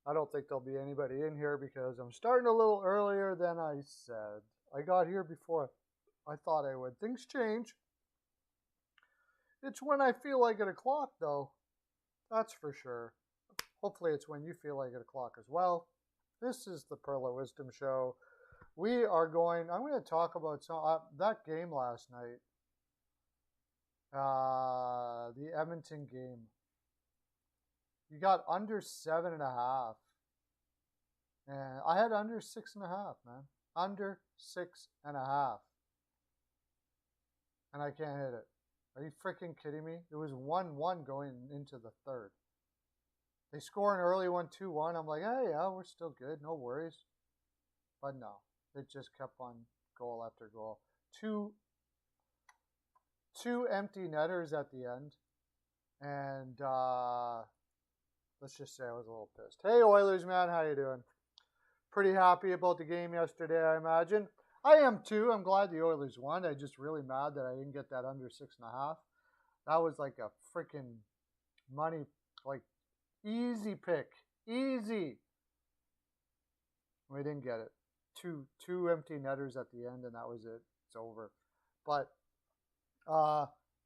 I don't think there'll be anybody in here because I'm starting a little earlier than I said. I got here before I thought I would. Things change. It's when I feel like 8 o'clock, though. That's for sure. Hopefully, it's when you feel like 8 o'clock as well. This is the Pearlo Wisdom Show. I'm going to talk about that game last night. The Edmonton game. You got under 7.5. And I had under 6.5, man. Under 6.5. And I can't hit it. Are you freaking kidding me? It was 1-1 going into the third. They score an early one, 2-1. I'm like, hey, yeah, we're still good. No worries. But no. It just kept on goal after goal. Two empty netters at the end. And let's just say I was a little pissed. Hey, Oilers, man. How you doing? Pretty happy about the game yesterday, I imagine. I am too. I'm glad the Oilers won. I'm just really mad that I didn't get that under 6.5. That was like a freaking money, like, easy pick. Easy. We didn't get it. Two empty netters at the end, and that was it. It's over. But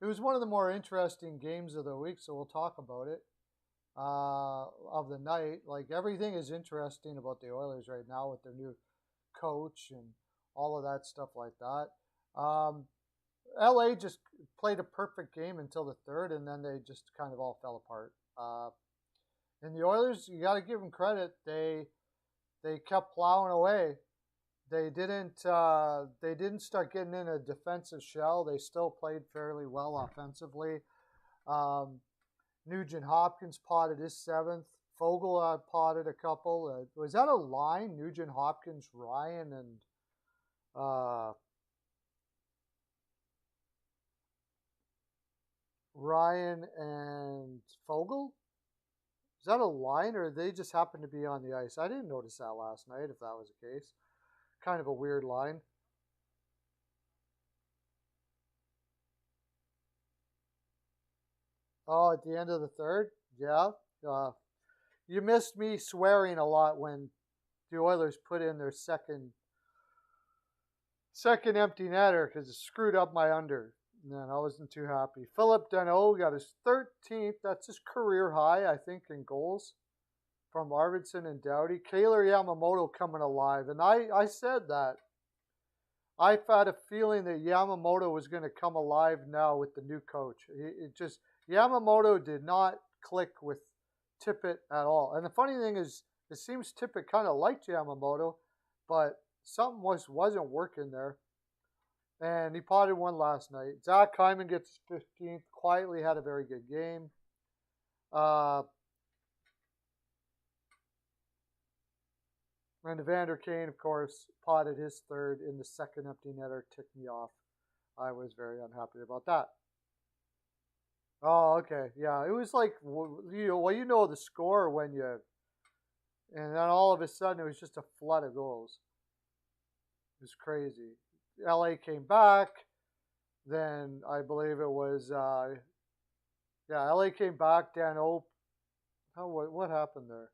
it was one of the more interesting games of the week, so we'll talk about it. Of the night. Like, everything is interesting about the Oilers right now with their new coach and all of that stuff like that. LA just played a perfect game until the third, and then they just kind of all fell apart. And the Oilers, you got to give them credit. They kept plowing away. They didn't start getting in a defensive shell. They still played fairly well offensively. Nugent Hopkins potted his 7th. Fogle potted a couple. Was that a line? Nugent Hopkins, Ryan, and Fogle? Is that a line, or they just happened to be on the ice? I didn't notice that last night, if that was the case. Kind of a weird line. Oh, at the end of the third? Yeah. You missed me swearing a lot when the Oilers put in their second empty netter because it screwed up my under. And I wasn't too happy. Philip Deneau got his 13th. That's his career high, I think, in goals from Arvidsson and Doughty. Kaylor Yamamoto coming alive. And I said that. I've had a feeling that Yamamoto was going to come alive now with the new coach. Yamamoto did not click with Tippett at all. And the funny thing is, it seems Tippett kind of liked Yamamoto, but something wasn't working there. And he potted one last night. Zach Hyman gets 15th. Quietly had a very good game. And Evander Kane, of course, potted his 3rd in the second empty netter. Ticked me off. I was very unhappy about that. Oh, okay. Yeah, it was like, you know the score when you... And then all of a sudden, it was just a flood of goals. It was crazy. LA came back. Then I believe it was... LA came back. Danault... What happened there?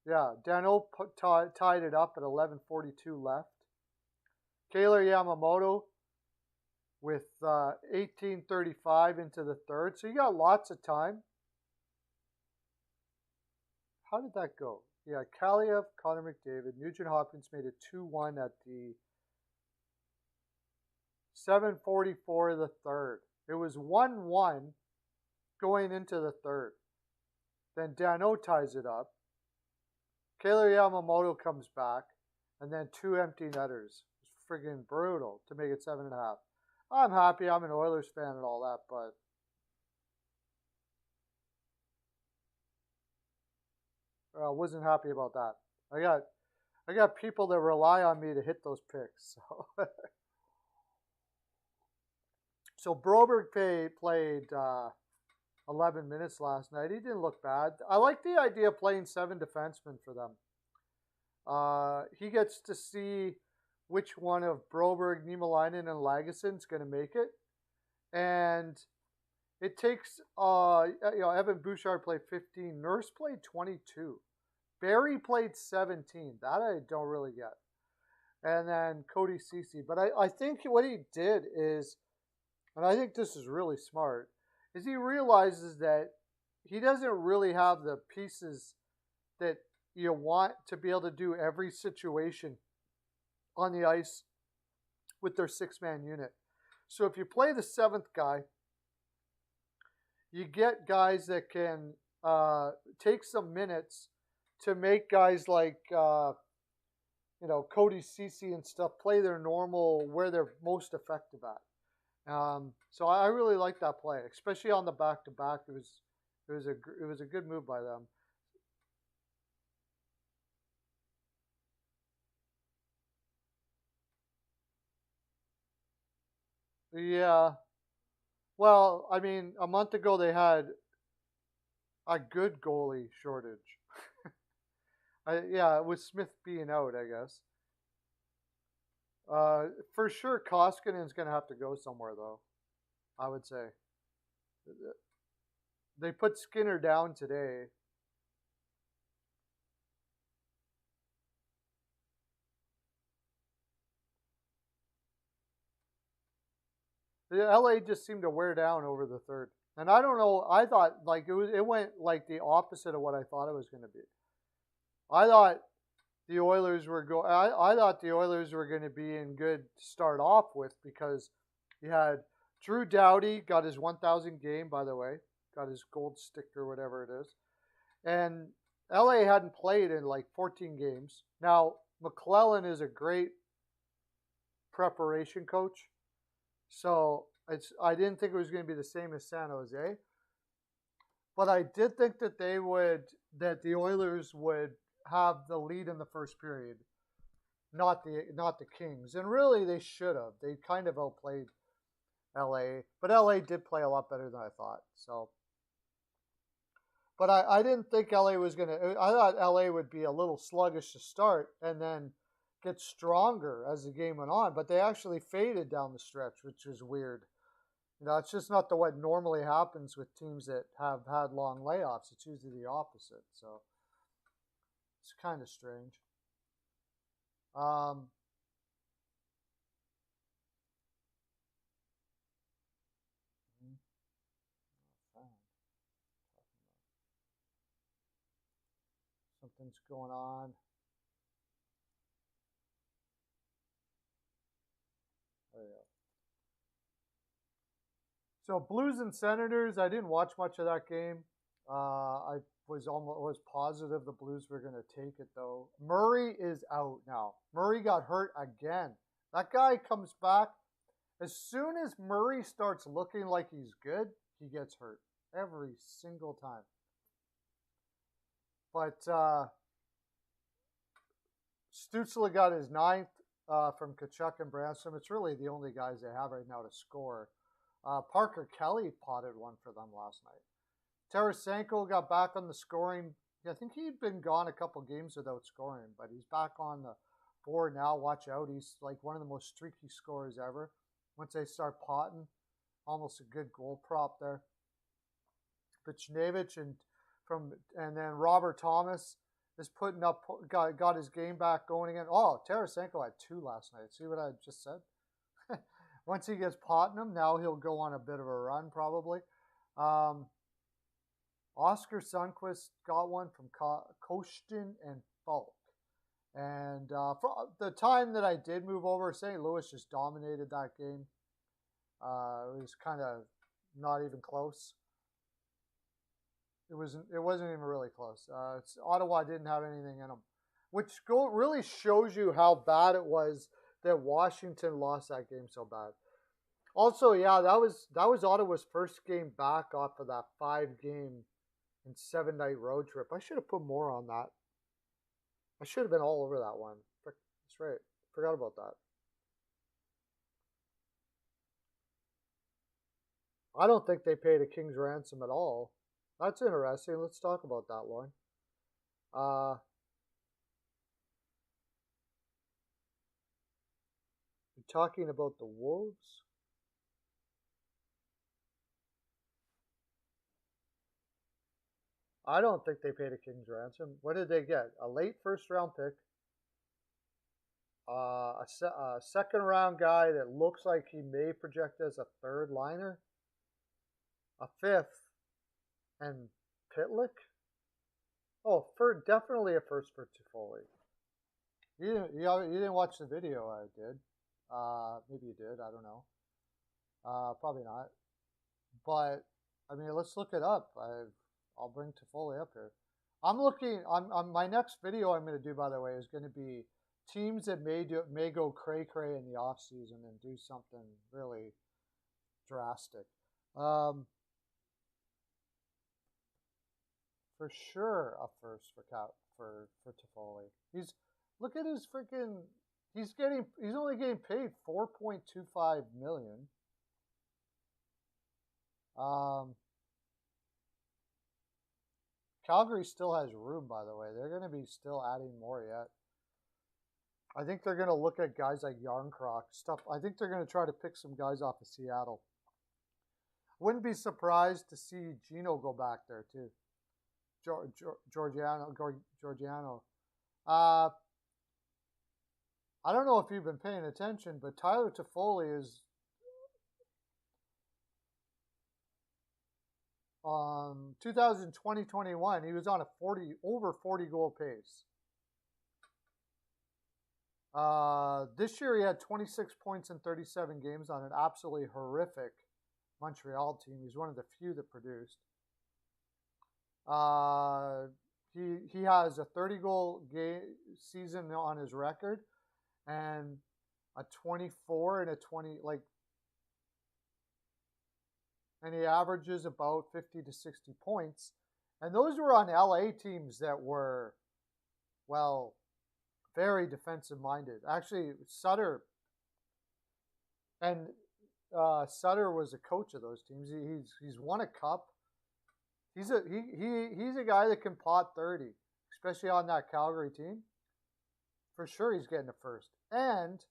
Yeah, Danault tied it up at 11:42 left. Kaylor Yamamoto with 18:35 into the third. So you got lots of time. How did that go? Yeah, Kaliev, Connor McDavid, Nugent Hopkins made it 2-1 at the 7:44 of the third. It was 1-1 going into the third. Then Danault ties it up. Kaylor Yamamoto comes back, and then 2 empty netters. It's friggin' brutal to make it 7.5. I'm happy. I'm an Oilers fan and all that, but I wasn't happy about that. I got people that rely on me to hit those picks. So Broberg played 11 minutes last night. He didn't look bad. I like the idea of playing 7 defensemen for them. He gets to see which one of Broberg, Niemelainen, and Lagesson is going to make it. And It takes Evan Bouchard played 15, Nurse played 22, Barry played 17. That I don't really get. And then Cody Cece. But I think what he did is, and I think this is really smart, is he realizes that he doesn't really have the pieces that you want to be able to do every situation on the ice with their six-man unit. So if you play the seventh guy, you get guys that can take some minutes to make guys like Cody Cece and stuff play their normal where they're most effective at. So I really like that play, especially on the back to back. It was a good move by them. Yeah. Well, I mean, a month ago they had a good goalie shortage. With Smith being out, I guess. For sure, Koskinen's going to have to go somewhere, though. I would say. They put Skinner down today. The LA just seemed to wear down over the third. And I don't know. I thought it went like the opposite of what I thought it was going to be. I thought the Oilers were I thought the Oilers were going to be in good to start off with because you had Drew Doughty got his 1,000 game, by the way, got his gold stick or whatever it is, and LA hadn't played in like 14 games. Now McClellan is a great preparation coach, so I didn't think it was going to be the same as San Jose, but I did think that the Oilers would have the lead in the first period, not the Kings. And really they should have. They kind of outplayed LA, but LA did play a lot better than I thought. So but I didn't think LA was going to I thought LA would be a little sluggish to start and then get stronger as the game went on, but they actually faded down the stretch, which was weird. It's just not what normally happens with teams that have had long layoffs. It's usually the opposite. So it's kind of strange. Something's going on. There you go. So Blues and Senators, I didn't watch much of that game. I was positive the Blues were going to take it, though. Murray is out now. Murray got hurt again. That guy comes back. As soon as Murray starts looking like he's good, he gets hurt every single time. But Stützle got his ninth from Tkachuk and Branstrom. It's really the only guys they have right now to score. Parker Kelly potted one for them last night. Tarasenko got back on the scoring. I think he'd been gone a couple games without scoring, but he's back on the board now. Watch out. He's like one of the most streaky scorers ever. Once they start potting, almost a good goal prop there. Buchnevich and then Robert Thomas is putting up, got his game back going again. Oh, Tarasenko had 2 last night. See what I just said? Once he gets potting them, now he'll go on a bit of a run probably. Oscar Sundquist got one from Kostin and Falk. And for the time that I did move over, St. Louis just dominated that game. It was kind of not even close. It wasn't even really close. Ottawa didn't have anything in them, which really shows you how bad it was that Washington lost that game so bad. Also, yeah, that was Ottawa's first game back off of that 5-game and 7-night road trip. I should have put more on that. I should have been all over that one. That's right. Forgot about that. I don't think they paid a king's ransom at all. That's interesting. Let's talk about that one. You're talking about the Wolves? I don't think they paid a king's ransom. What did they get? A late first-round pick, a second-round guy that looks like he may project as a third liner, a fifth, and Pitlick. Oh, definitely a first for Toffoli. You didn't watch the video I did. Maybe you did. I don't know. Probably not. But I mean, let's look it up. I'll bring Toffoli up here. I'm looking on my next video. I'm going to do, by the way, is going to be teams that may go cray cray in the off season and do something really drastic. For sure, a first for Toffoli. Look at his freaking. He's only getting paid $4.25 million. Calgary still has room, by the way. They're going to be still adding more yet. I think they're going to look at guys like Yarncroc stuff. I think they're going to try to pick some guys off of Seattle. Wouldn't be surprised to see Gino go back there too. Georgiano. I don't know if you've been paying attention, but Tyler Toffoli is 2020-21. He was on a over 40 goal pace. This year he had 26 points in 37 games on an absolutely horrific Montreal team. He's one of the few that produced. He has a 30-goal season on his record, and a 24 and a 20, and he averages about 50 to 60 points. And those were on LA teams that were, well, very defensive minded. Actually, Sutter was a coach of those teams. He's won a cup. He's a guy that can pot 30, especially on that Calgary team. For sure, he's getting a first. And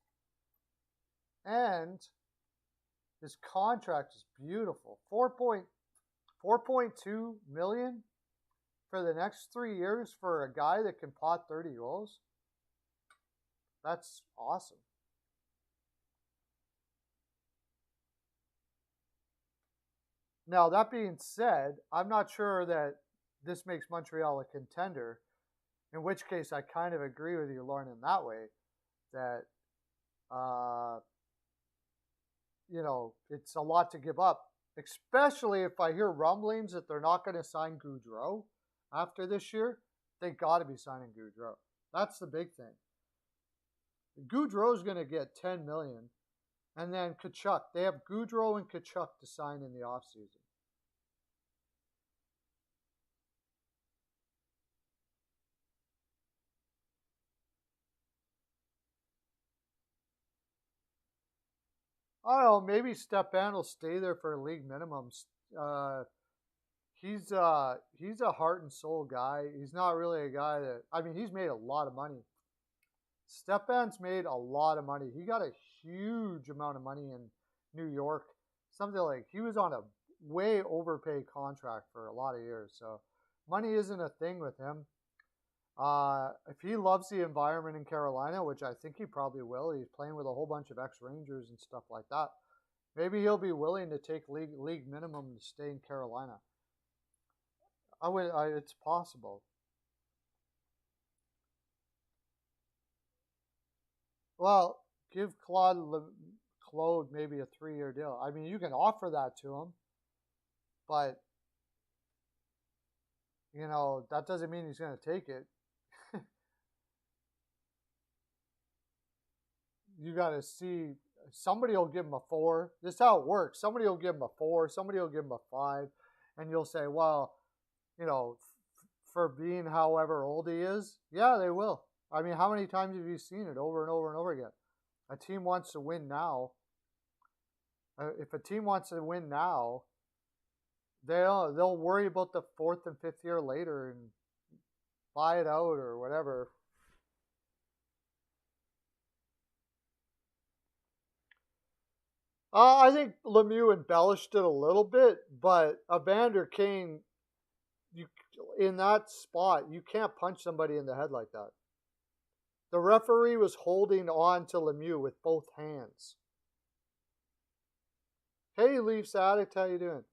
his contract is beautiful. $4.2 million for the next 3 years for a guy that can pot 30 goals. That's awesome. Now, that being said, I'm not sure that this makes Montreal a contender, in which case I kind of agree with you, Lauren, in that way, that, it's a lot to give up, especially if I hear rumblings that they're not going to sign Gaudreau after this year. They got to be signing Gaudreau. That's the big thing. Gaudreau's going to get $10 million. And then Tkachuk. They have Gaudreau and Tkachuk to sign in the offseason. I don't know. Maybe Stepan will stay there for a league minimum. He's a heart and soul guy. He's not really a guy that, he's made a lot of money. Stepan's made a lot of money. He got a huge amount of money in New York. Something like, he was on a way overpaid contract for a lot of years. So money isn't a thing with him. If he loves the environment in Carolina, which I think he probably will, he's playing with a whole bunch of ex-Rangers and stuff like that. Maybe he'll be willing to take league minimum to stay in Carolina. It's possible. Well, give Claude maybe a 3-year deal. You can offer that to him, but that doesn't mean he's going to take it. You got to see, somebody will give him a 4. This is how it works. Somebody will give him a 4. Somebody will give him a 5. And you'll say, well, for being however old he is, yeah, they will. How many times have you seen it over and over and over again? A team wants to win now. If a team wants to win now, they'll worry about the 4th and 5th year later and buy it out or whatever. I think Lemieux embellished it a little bit, but Evander Kane, in that spot, you can't punch somebody in the head like that. The referee was holding on to Lemieux with both hands. Hey, Leafs addict, how you doing?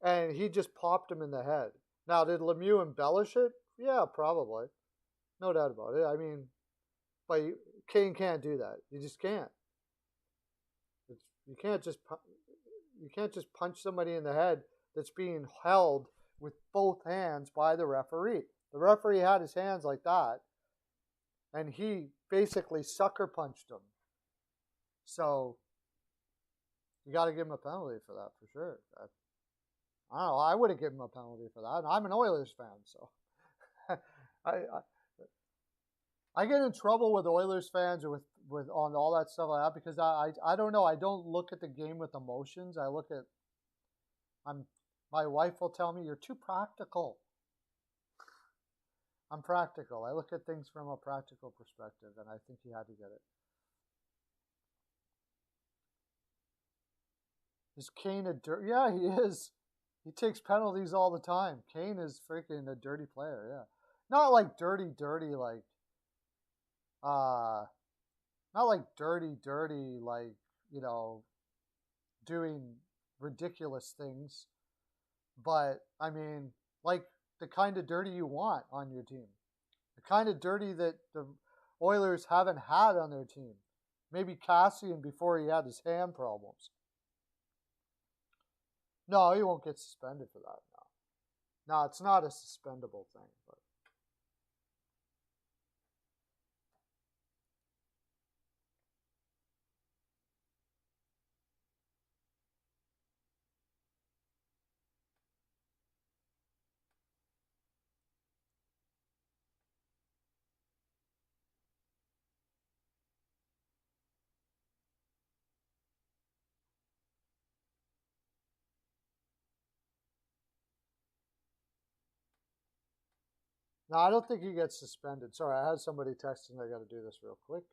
And he just popped him in the head. Now, did Lemieux embellish it? Yeah, probably. No doubt about it. I mean, but Kane can't do that. You just can't. You can't just punch somebody in the head that's being held with both hands by the referee. The referee had his hands like that, and he basically sucker punched him. So you got to give him a penalty for that for sure. I don't know. I would have given him a penalty for that. I'm an Oilers fan, so I get in trouble with Oilers fans or with on all that stuff like that because I don't know. I don't look at the game with emotions. I look at my wife will tell me you're too practical. I'm practical. I look at things from a practical perspective, and I think he had to get it. Is Kane a dirty? Yeah, he is. He takes penalties all the time. Kane is freaking a dirty player, yeah. Not like dirty, like, not like dirty, like, you know, doing ridiculous things. But, I mean, like the kind of dirty you want on your team. The kind of dirty that the Oilers haven't had on their team. Maybe Cassian before he had his hand problems. No, he won't get suspended for that. No, it's not a suspendable thing. But no, I don't think he gets suspended. Sorry, I had somebody texting. I got to do this real quick.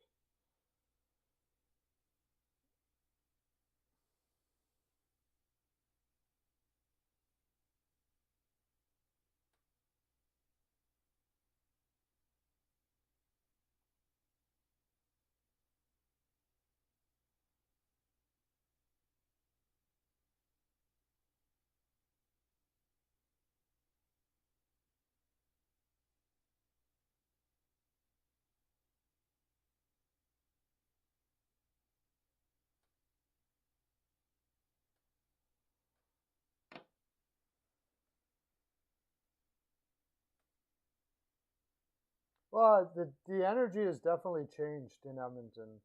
Well, the energy has definitely changed in Edmonton.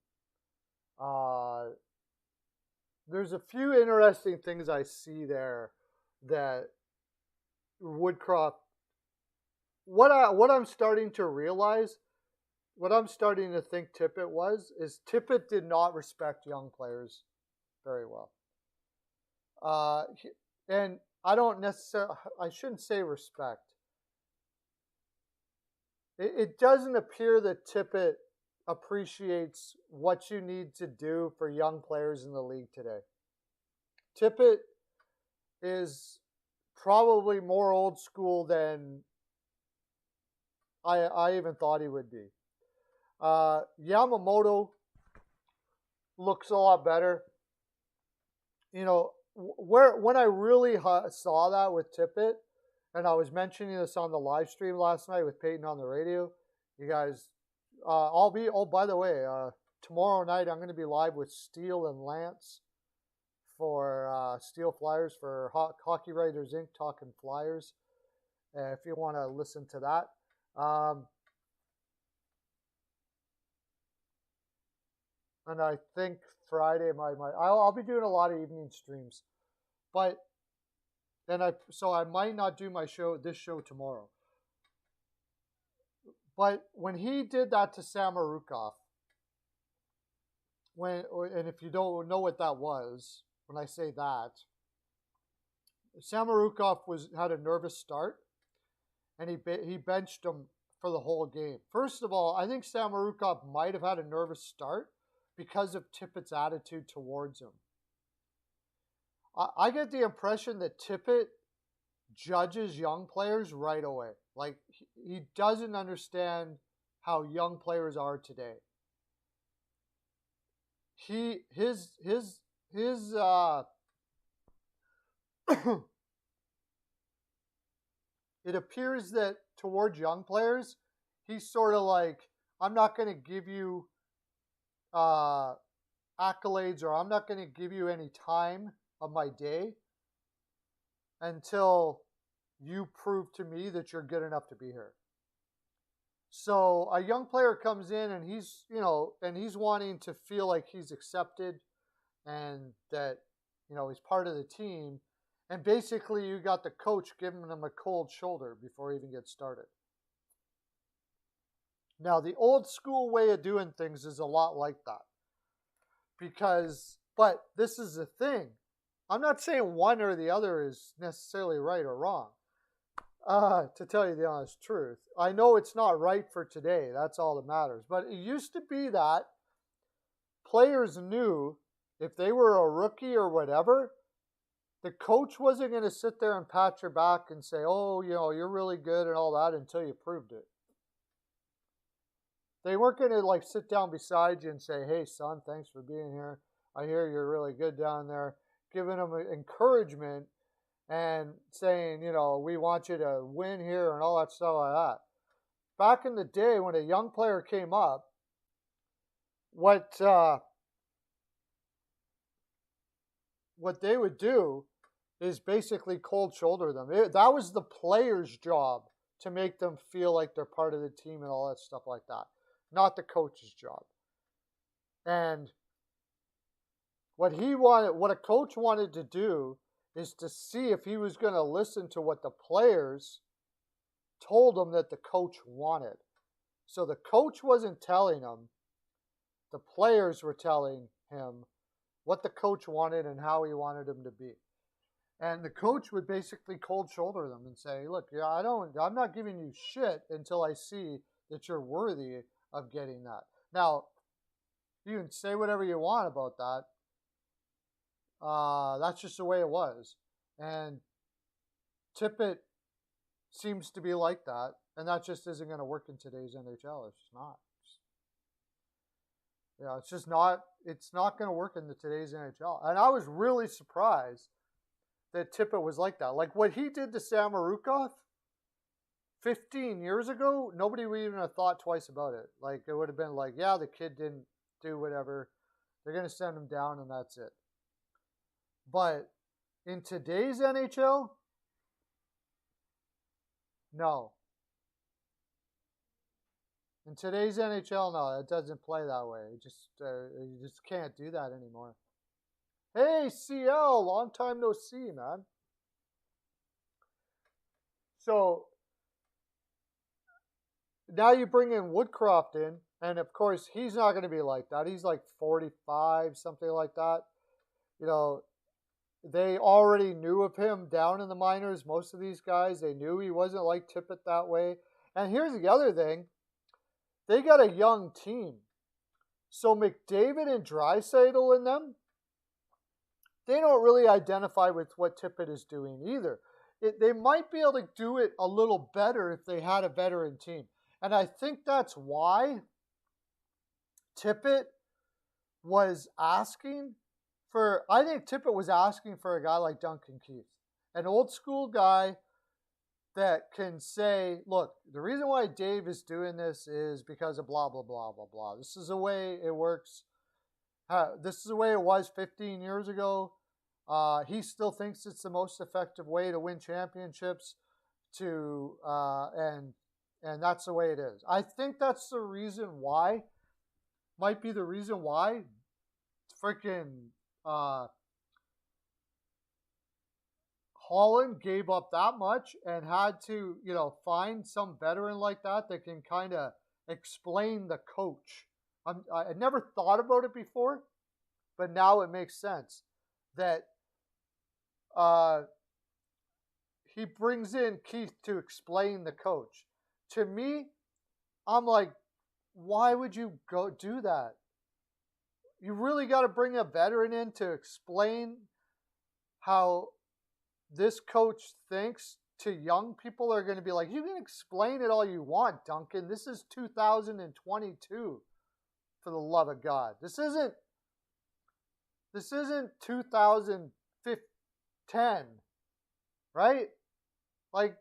There's a few interesting things I see there that Woodcroft. What I'm starting to realize, what I'm starting to think Tippett is Tippett did not respect young players very well. And I don't necessarily, I shouldn't say respect. It doesn't appear that Tippett appreciates what you need to do for young players in the league today. Tippett is probably more old school than I even thought he would be. Yamamoto looks a lot better. You know, when I really saw that with Tippett, and I was mentioning this on the live stream last night with Peyton on the radio. You guys, by the way, tomorrow night I'm going to be live with Steele and Lance for Steel Flyers for Hockey Writers Inc. Talking Flyers. If you want to listen to that. And I think Friday I'll be doing a lot of evening streams. But so I might not do this show tomorrow. But when he did that to Samorukov, and if you don't know what that was, when I say that, Samorukov had a nervous start, and he benched him for the whole game. First of all, I think Samorukov might have had a nervous start because of Tippett's attitude towards him. I get the impression that Tippett judges young players right away. Like, he doesn't understand how young players are today. His it appears that towards young players, he's sort of like, I'm not going to give you accolades, or I'm not going to give you any time of my day until you prove to me that you're good enough to be here. So a young player comes in and he's wanting to feel like he's accepted and that, he's part of the team. And basically you got the coach giving him a cold shoulder before he even gets started. Now, the old school way of doing things is a lot like that. But this is the thing. I'm not saying one or the other is necessarily right or wrong. To tell you the honest truth, I know it's not right for today. That's all that matters. But it used to be that players knew if they were a rookie or whatever, the coach wasn't going to sit there and pat your back and say, oh, you're really good and all that until you proved it. They weren't going to sit down beside you and say, hey, son, thanks for being here. I hear you're really good down there. Giving them encouragement and saying, we want you to win here and all that stuff like that. Back in the day when a young player came up, what they would do is basically cold shoulder them. That was the player's job to make them feel like they're part of the team and all that stuff like that, not the coach's job. And what a coach wanted to do is to see if he was going to listen to what the players told him that the coach wanted. So the coach wasn't telling him, the players were telling him what the coach wanted and how he wanted him to be. And the coach would basically cold shoulder them and say, look, I'm not giving you shit until I see that you're worthy of getting that. Now, you can say whatever you want about that. That's just the way it was. And Tippett seems to be like that. And that just isn't going to work in today's NHL. It's just not. It's just not. It's not going to work in today's NHL. And I was really surprised that Tippett was like that. Like what he did to Samorukov 15 years ago, nobody would even have thought twice about it. Like it would have been like, yeah, the kid didn't do whatever. They're going to send him down and that's it. But in today's NHL, no. In today's NHL, no, it doesn't play that way. You just can't do that anymore. Hey, CL, long time no see, man. So now you bring in Woodcroft in, and of course he's not going to be like that. He's like 45, something like that. They already knew of him down in the minors. Most of these guys, they knew he wasn't like Tippett that way. And here's the other thing. They got a young team. So McDavid and Draisaitl in them, they don't really identify with what Tippett is doing either. They might be able to do it a little better if they had a veteran team. And I think that's why Tippett was asking I think Tippett was asking for a guy like Duncan Keith, an old school guy that can say, look, the reason why Dave is doing this is because of blah, blah, blah, blah, blah. This is the way it works. This is the way it was 15 years ago. He still thinks it's the most effective way to win championships and that's the way it is. I think that's the reason why, might be the reason why freaking Holland gave up that much and had to, find some veteran like that can kind of explain the coach. I never thought about it before, but now it makes sense that he brings in Keith to explain the coach. To me, I'm like, why would you go do that? You really got to bring a veteran in to explain how this coach thinks to young people are going to be like, you can explain it all you want, Duncan. This is 2022, for the love of God. This isn't 2010, right? Like,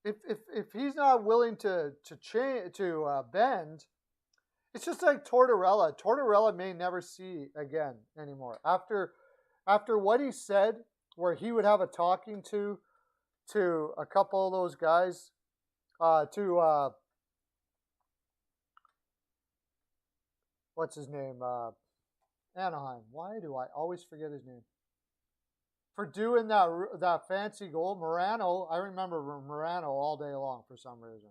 if he's not willing to change, to bend, it's just like Tortorella. Tortorella may never see again anymore. After what he said, where he would have a talking to a couple of those guys, what's his name? Anaheim. Why do I always forget his name? For doing that fancy goal, Morano. I remember Morano all day long for some reason.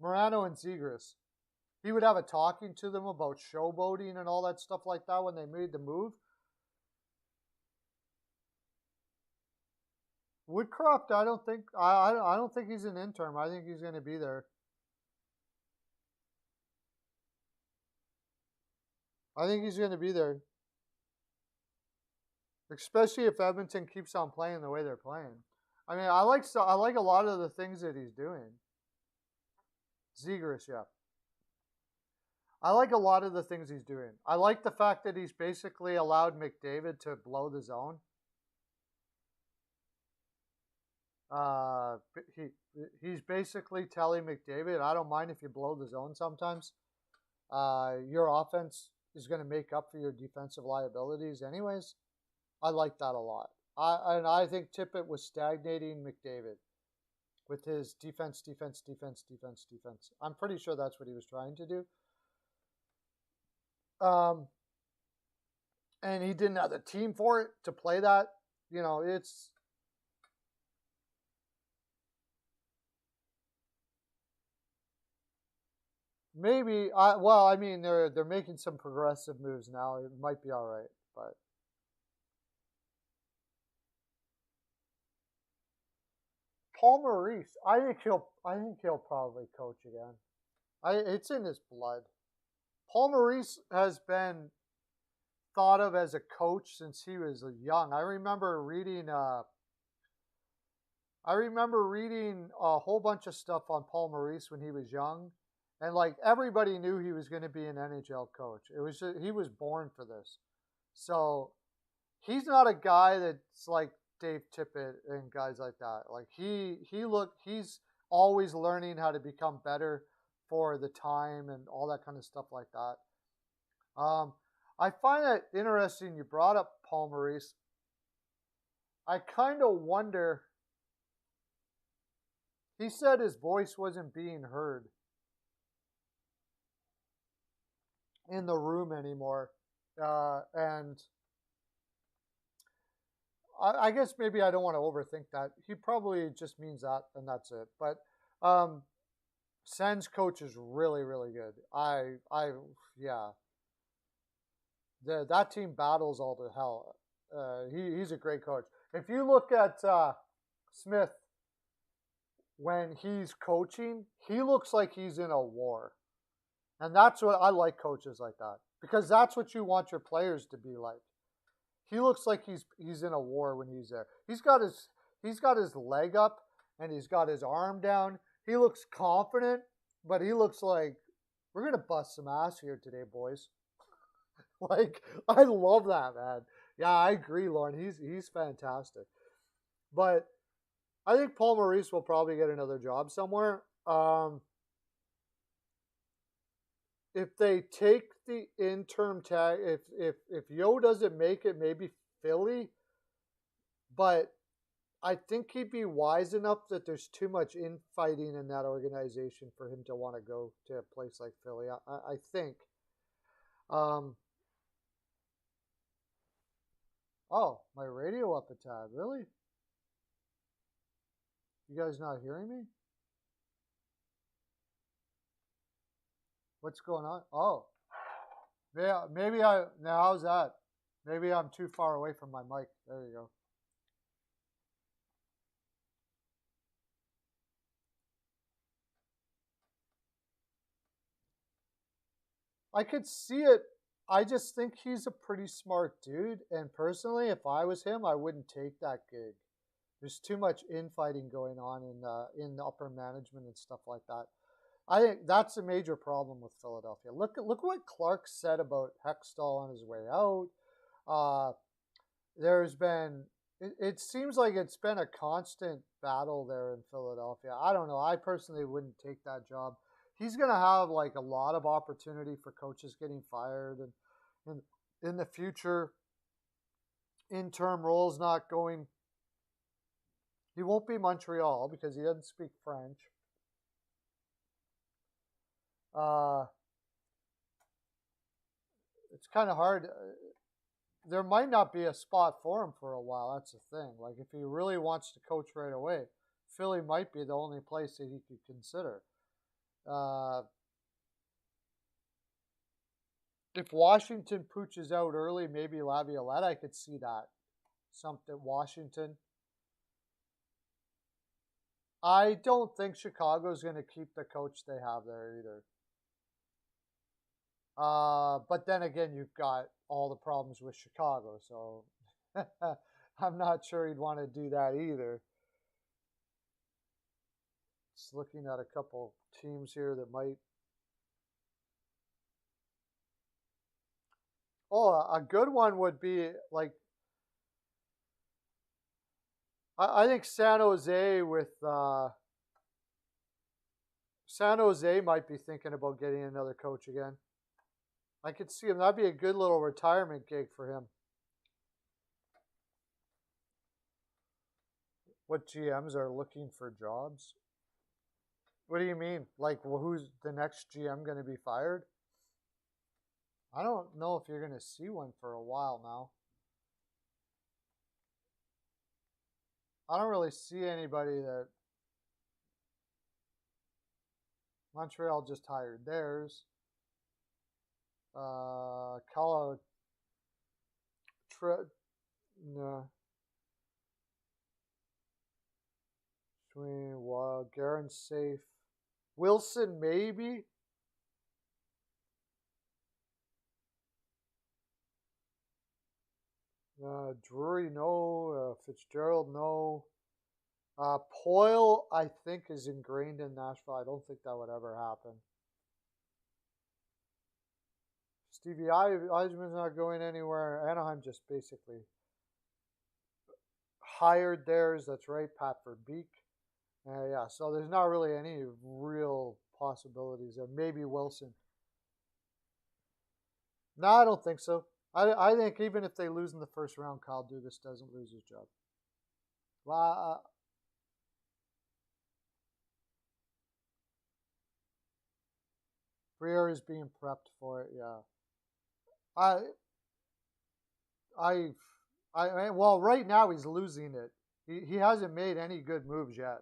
Morano and Zegras. He would have a talking to them about showboating and all that stuff like that when they made the move. Woodcroft, I don't think he's an interim. I think he's going to be there. I think he's going to be there, especially if Edmonton keeps on playing the way they're playing. I mean, I like a lot of the things that he's doing. Zegras, yeah. I like a lot of the things he's doing. I like the fact that he's basically allowed McDavid to blow the zone. He's basically telling McDavid, I don't mind if you blow the zone sometimes. Your offense is going to make up for your defensive liabilities anyways. I like that a lot. I think Tippett was stagnating McDavid with his defense. I'm pretty sure that's what he was trying to do. And he didn't have the team for it to play that. You know, it's maybe I mean they're making some progressive moves now. It might be all right, but Paul Maurice, I think he'll probably coach again. It's in his blood. Paul Maurice has been thought of as a coach since he was young. I remember reading a whole bunch of stuff on Paul Maurice when he was young, and like everybody knew he was going to be an NHL coach. He was born for this. So he's not a guy that's like Dave Tippett and guys like that. Like he's always learning how to become better for the time and all that kind of stuff like that. I find it interesting you brought up Paul Maurice. I kind of wonder. He said his voice wasn't being heard in the room anymore, and I guess maybe I don't want to overthink that. He probably just means that, and that's it. But Sen's coach is really, really good. Yeah. That team battles all to hell. He's a great coach. If you look at Smith when he's coaching, he looks like he's in a war. And that's what I like, coaches like that, because that's what you want your players to be like. He looks like he's in a war when he's there. He's got his leg up and he's got his arm down. He looks confident, but he looks like we're gonna bust some ass here today, boys. Like, I love that, man. Yeah, I agree, Lauren. He's fantastic. But I think Paul Maurice will probably get another job somewhere. If they take the interim tag, if Yo doesn't make it, maybe Philly. But I think he'd be wise enough that there's too much infighting in that organization for him to want to go to a place like Philly. I think. Oh, my radio up a tad. Really? You guys not hearing me? What's going on? Oh. Yeah, maybe now how's that? Maybe I'm too far away from my mic. There you go. I could see it. I just think he's a pretty smart dude. And personally, if I was him, I wouldn't take that gig. There's too much infighting going on in the upper management and stuff like that. I think that's a major problem with Philadelphia. Look what Clark said about Hextall on his way out. There's been it seems like it's been a constant battle there in Philadelphia. I don't know. I personally wouldn't take that job. He's going to have like a lot of opportunity for coaches getting fired and in the future, interim roles not going. He won't be Montreal because he doesn't speak French. It's kind of hard. There might not be a spot for him for a while. That's the thing. Like if he really wants to coach right away, Philly might be the only place that he could consider. If Washington pooches out early, maybe Laviolette, I could see that. Something Washington. I don't think Chicago's going to keep the coach they have there either. But then again, you've got all the problems with Chicago, so I'm not sure he'd want to do that either. Just looking at a couple teams here that might. Oh, a good one would be like. I think San Jose San Jose might be thinking about getting another coach again. I could see him. That'd be a good little retirement gig for him. What GMs are looking for jobs? What do you mean? Like, well, who's the next GM going to be fired? I don't know if you're going to see one for a while now. I don't really see anybody that Montreal just hired theirs. No. Garen's safe. Wilson, maybe. Drury, no. Fitzgerald, no. Poyle, I think, is ingrained in Nashville. I don't think that would ever happen. Stevie Eisman's not going anywhere. Anaheim just basically hired theirs. That's right, Pat Verbeek. Yeah, so there's not really any real possibilities there. Maybe Wilson. No, I don't think so. I think even if they lose in the first round, Kyle Dubas doesn't lose his job. Well, Briere is being prepped for it. Yeah. Well, right now he's losing it. He hasn't made any good moves yet.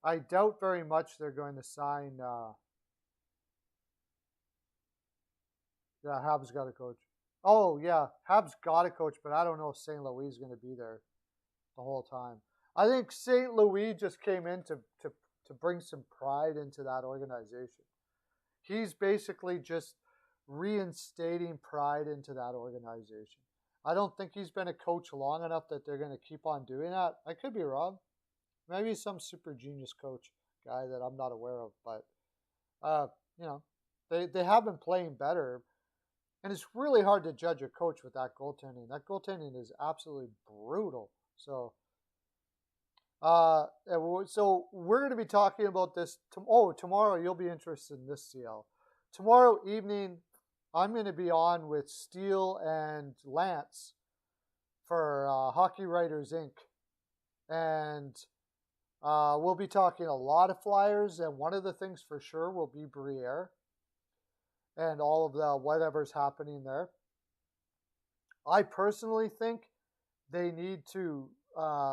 I doubt very much they're going to sign. Yeah, Habs got a coach. Oh, yeah, Habs got a coach, but I don't know if St. Louis is going to be there the whole time. I think St. Louis just came in to bring some pride into that organization. He's basically just reinstating pride into that organization. I don't think he's been a coach long enough that they're going to keep on doing that. I could be wrong. Maybe some super genius coach guy that I'm not aware of, but they have been playing better, and it's really hard to judge a coach with that goaltending. That goaltending is absolutely brutal. So, so we're going to be talking about this. Tomorrow you'll be interested in this, CL. Tomorrow evening, I'm going to be on with Steele and Lance for Hockey Writers Inc. And we'll be talking a lot of Flyers, and one of the things for sure will be Briere and all of the whatever's happening there. I personally think they need to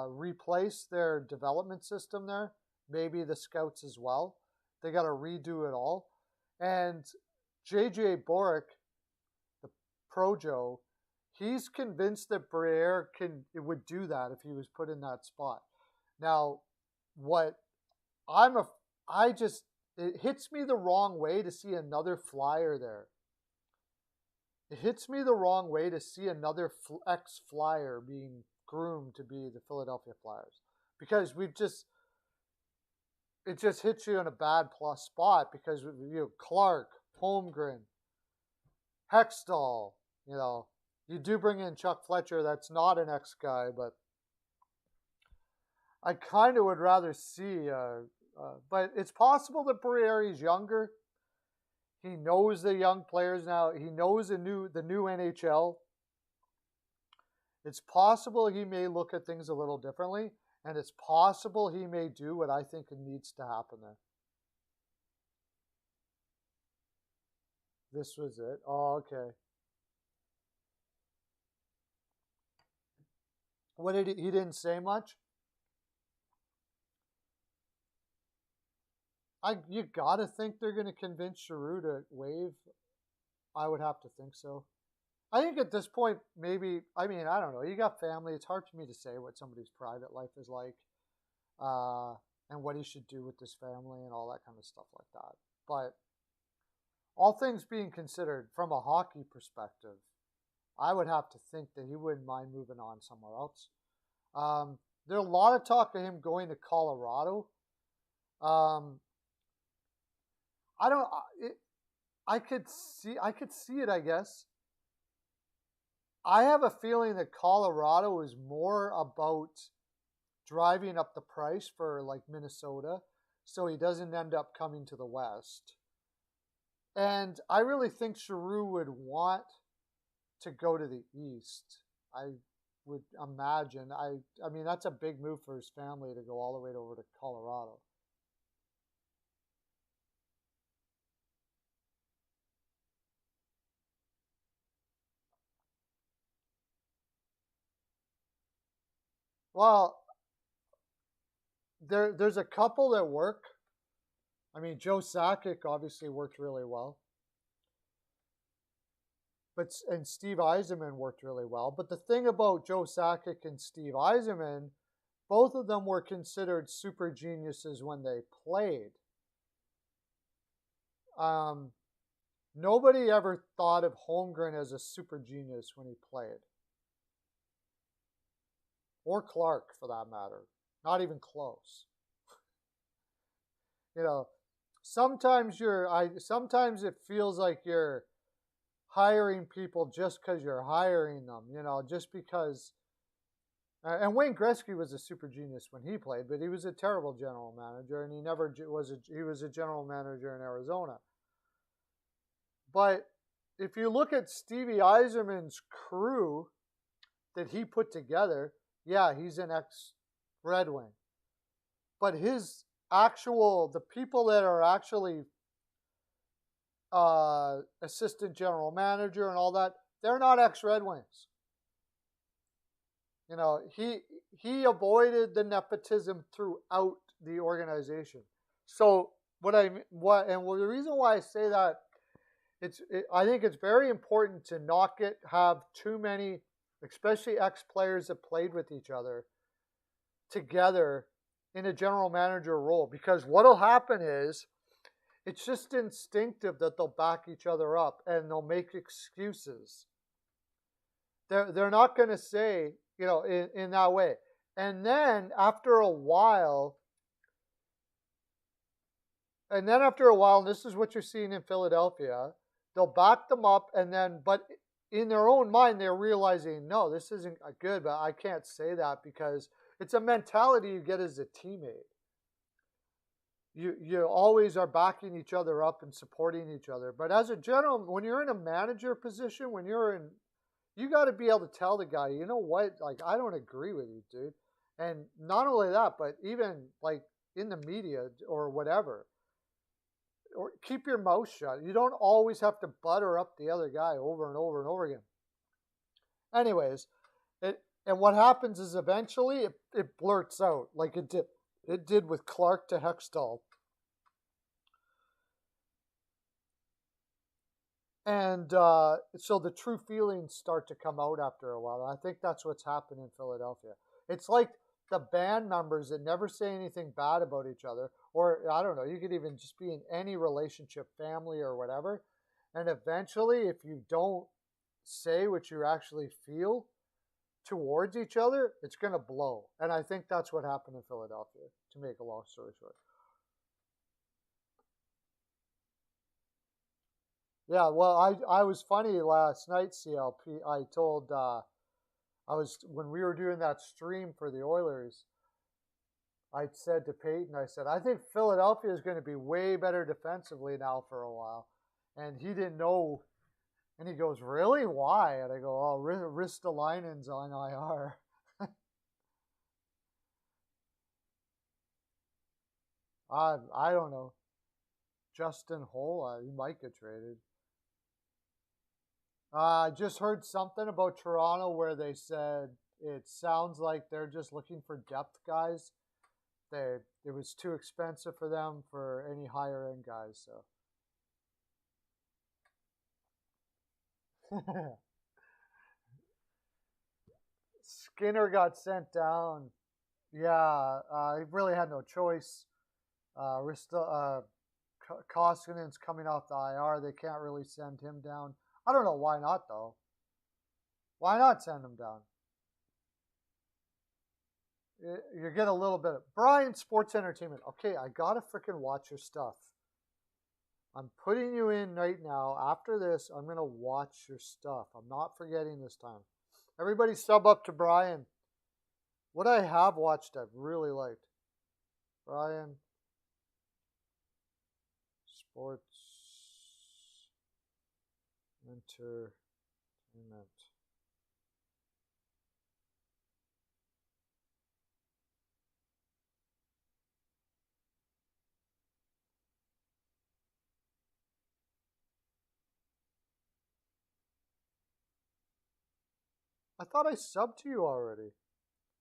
replace their development system there, maybe the scouts as well. They got to redo it all. And JJ Borick, the Projo, he's convinced that Briere would do that if he was put in that spot. Now, it hits me the wrong way to see another Flyer there. It hits me the wrong way to see another ex-Flyer being groomed to be the Philadelphia Flyers, because it just hits you in a bad plus spot, because Clark, Holmgren, Hextall, you do bring in Chuck Fletcher. That's not an ex guy, but I kind of would rather see. But it's possible that Brieri's younger. He knows the young players now. He knows the new NHL. It's possible he may look at things a little differently, and it's possible he may do what I think needs to happen there. This was it. Oh, okay. What did he didn't say much? You gotta think they're gonna convince Giroux to waive. I would have to think so. I think at this point, maybe, I don't know. You got family. It's hard for me to say what somebody's private life is like, and what he should do with his family and all that kind of stuff like that. But all things being considered, from a hockey perspective, I would have to think that he wouldn't mind moving on somewhere else. There's a lot of talk of him going to Colorado. I don't. I could see it, I guess. I have a feeling that Colorado is more about driving up the price for like Minnesota, so he doesn't end up coming to the West. And I really think Giroux would want to go to the East. I would imagine. I mean, that's a big move for his family to go all the way over to Colorado. Well, there's a couple that work. I mean, Joe Sakic obviously worked really well. And Steve Yzerman worked really well. But the thing about Joe Sakic and Steve Yzerman, both of them were considered super geniuses when they played. Nobody ever thought of Holmgren as a super genius when he played. Or Clark, for that matter. Not even close. Sometimes sometimes it feels like you're hiring people just because you're hiring them, just because. And Wayne Gretzky was a super genius when he played, but he was a terrible general manager, and he never was. He was a general manager in Arizona. But if you look at Stevie Yzerman's crew that he put together, yeah, he's an ex-Red Wing. But the people that are actually assistant general manager and all that, they're not ex-Red Wings. He avoided the nepotism throughout the organization. So the reason why I say that, I think it's very important to not have too many, especially ex-players that played with each other, together in a general manager role, because what'll happen is it's just instinctive that they'll back each other up and they'll make excuses. They're not going to say, in that way. And then after a while, and this is what you're seeing in Philadelphia, they'll back them up, but in their own mind, they're realizing, no, this isn't good, but I can't say that, because it's a mentality you get as a teammate. You always are backing each other up and supporting each other. But as a general, when you're in a manager position, you got to be able to tell the guy, you know what, like, I don't agree with you, dude. And not only that, but even like in the media or whatever, or keep your mouth shut. You don't always have to butter up the other guy over and over and over again. Anyways, and what happens is eventually it blurts out, like it did with Clark to Hextall. And so the true feelings start to come out after a while. I think that's what's happened in Philadelphia. It's like the band members that never say anything bad about each other, or I don't know, you could even just be in any relationship, family or whatever. And eventually, if you don't say what you actually feel towards each other, it's going to blow. And I think that's what happened in Philadelphia, to make a long story short. Yeah, well, I was funny last night, CLP. I told, when we were doing that stream for the Oilers, I said to Peyton, I said, I think Philadelphia is going to be way better defensively now for a while. And he didn't know. And he goes, really? Why? And I go, oh, Ristolainen's on IR. I don't know. Justin Hola, he might get traded. I just heard something about Toronto where they said it sounds like they're just looking for depth guys. It was too expensive for them for any higher end guys. So Skinner got sent down. Yeah, he really had no choice. Koskinen's coming off the IR. They can't really send him down. I don't know why not, though. Why not send him down? You get a little bit of Brian Sports Entertainment. Okay, I gotta freaking watch your stuff. I'm putting you in right now. After this, I'm gonna watch your stuff. I'm not forgetting this time. Everybody sub up to Brian. What I have watched, I've really liked. Brian Sports Entertainment. I thought I subbed to you already.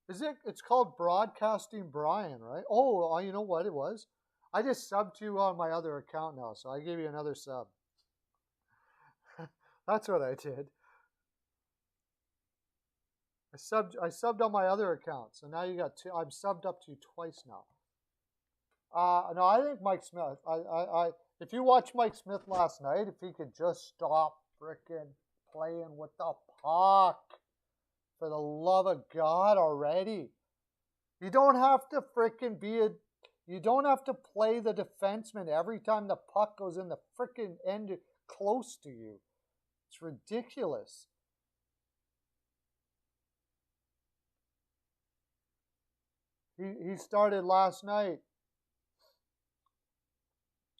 Is it? It's called Broadcasting Brian, right? Oh, you know what it was? I just subbed to you on my other account now, so I gave you another sub. That's what I did. I subbed on my other account, so now you got two. I'm subbed up to you twice now. No, I think Mike Smith. If you watched Mike Smith last night, if he could just stop freaking playing with the puck, for the love of God already. You don't have to freaking you don't have to play the defenseman every time the puck goes in the freaking end close to you. It's ridiculous. He started last night.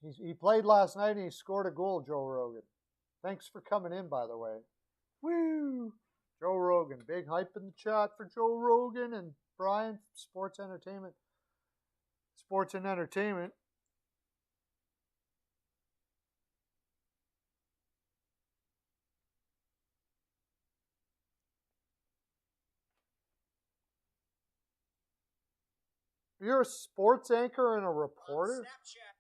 He played last night and he scored a goal, Joe Rogan. Thanks for coming in, by the way. Woo! Joe Rogan. Big hype in the chat for Joe Rogan and Brian, Sports Entertainment. Sports and Entertainment. You're a sports anchor and a reporter? Snapchat.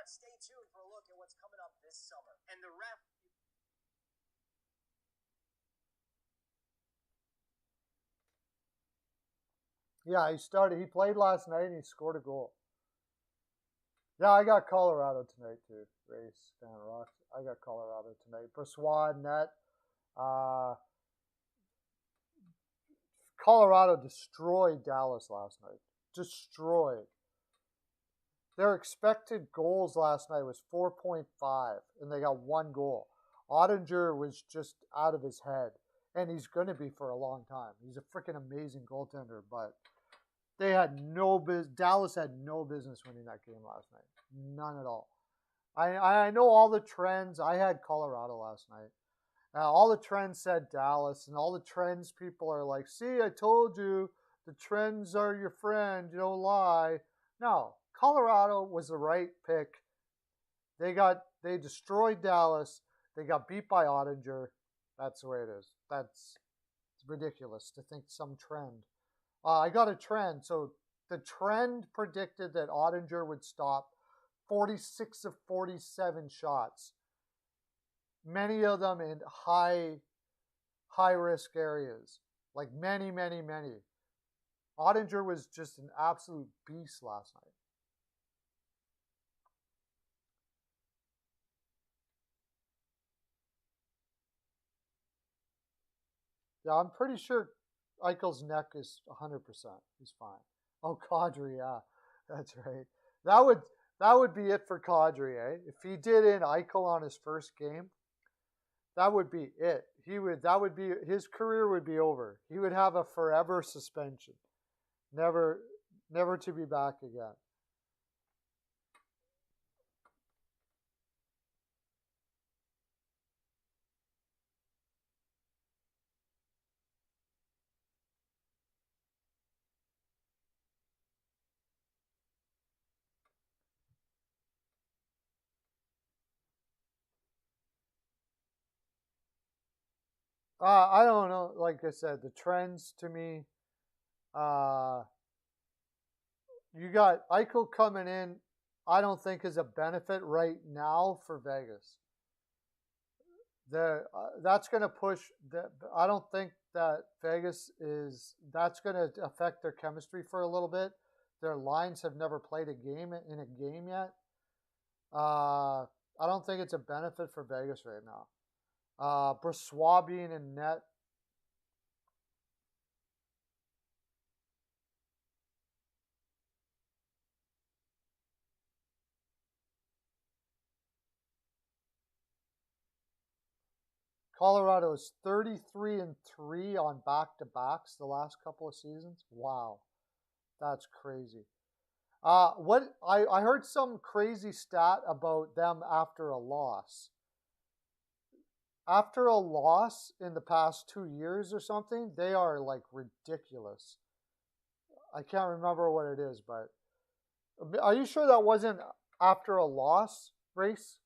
Stay tuned for a look at what's coming up this summer. And the ref. Yeah, he played last night and he scored a goal. Yeah, I got Colorado tonight too. Race, Fan Rocks. I got Colorado tonight. Persuade, net. Colorado destroyed Dallas last night. Destroyed. Their expected goals last night was 4.5, and they got one goal. Ottinger was just out of his head, and he's going to be for a long time. He's a freaking amazing goaltender, but they had no business. Dallas had no business winning that game last night. None at all. I know all the trends. I had Colorado last night. All the trends said Dallas, and all the trends people are like, see, I told you, the trends are your friend. You don't lie. No, Colorado was the right pick. They destroyed Dallas. They got beat by Ottinger. That's the way it is. It's ridiculous to think some trend. I got a trend. So the trend predicted that Ottinger would stop 46 of 47 shots. Many of them in high risk areas. Like many. Ottinger was just an absolute beast last night. Yeah, I'm pretty sure Eichel's neck is 100%. He's fine. Oh, Kadri, yeah, that's right. That would that would be it for Kadri, eh? If he did in Eichel on his first game, that would be it. He would that would be his career would be over. He would have a forever suspension, never never to be back again. I don't know. Like I said, the trends to me, uh, you got Eichel coming in. I don't think is a benefit right now for Vegas. That's going to push. I don't think that Vegas is. That's going to affect their chemistry for a little bit. Their lines have never played a game in a game yet. I don't think it's a benefit for Vegas right now. Brossoit being in net. Colorado is 33-3 on back-to-backs the last couple of seasons. Wow, that's crazy. What I heard some crazy stat about them after a loss. After a loss in the past 2 years or something, they are like ridiculous. I can't remember what it is, but are you sure that wasn't after a loss race?